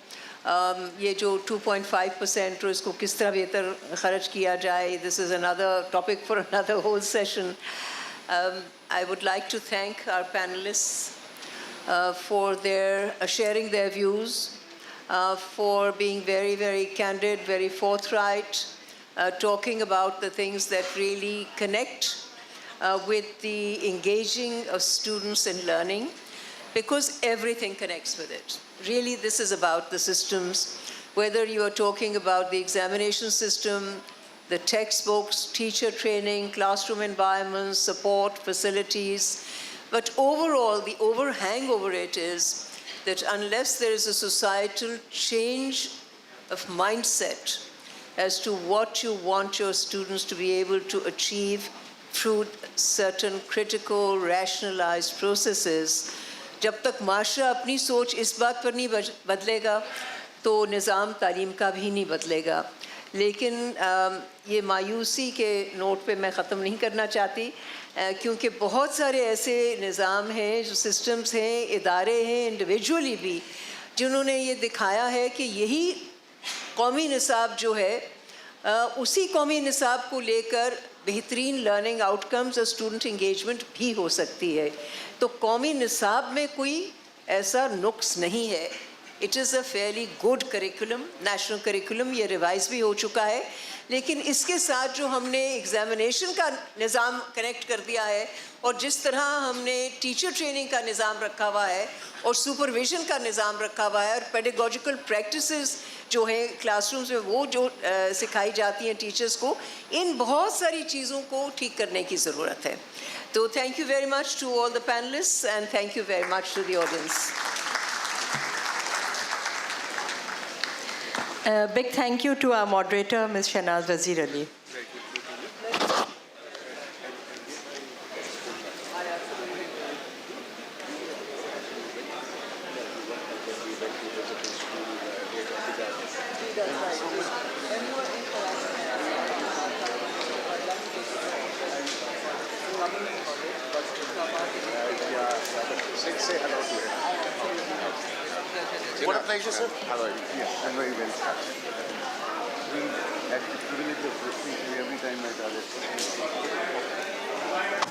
S2: ये जो 2.5% और इसको किस तरह बेहतर खर्च किया जाए, this is another topic for another whole session. I would like to thank our panelists for their sharing their views, for being very, very candid, very forthright, talking about the things that really connect with the engaging of students in learning, because everything connects with it. Really, this is about the systems, whether you are talking about the examination system, the textbooks, teacher training, classroom environments, support, facilities. But overall, the overhang over it is that unless there is a societal change of mindset as to what you want your students to be able to achieve through certain critical, rationalized processes, जब तक माशरा अपनी सोच इस बात पर नहीं बदलेगा, तो निज़ाम तालीम का भी नहीं बदलेगा. लेकिन ये मायूसी के नोट पे मैं ख़त्म नहीं करना चाहती, क्योंकि बहुत सारे ऐसे निज़ाम हैं, जो सिस्टम्स हैं, इदारे हैं, इंडिविजुअली भी, जिन्होंने ये दिखाया है कि यही कौमी निसाब जो है उसी कौमी निसाब को लेकर बेहतरीन लर्निंग आउटकम्स और स्टूडेंट इंगेजमेंट भी हो सकती है। तो कौमी निसाब में कोई ऐसा नुक्स नहीं है। It is a fairly good curriculum, national curriculum, ये रिवाइज भी हो चुका है। लेकिन इसके साथ जो हमने एग्जामिनेशन का निज़ाम कनेक्ट कर दिया है और जिस तरह हमने टीचर ट्रेनिंग का निज़ाम रखा हुआ है और सुपरविजन का निज़ाम रखा हुआ है और पेडागोजिकल प्रैक्टिसेस जो है क्लासरूम्स में वो जो सिखाई जाती हैं टीचर्स को, इन बहुत सारी चीज़ों को ठीक करने की ज़रूरत है। तो thank you very much to all the panellists and thank you very much to the audience.
S6: Big thank you to our moderator, Ms. Shehnaz Wazir Ali.
S7: Say hello to him. What a pleasure, sir. How are you? Yes, I'm very well. We had the privilege of listening to you every time I got it.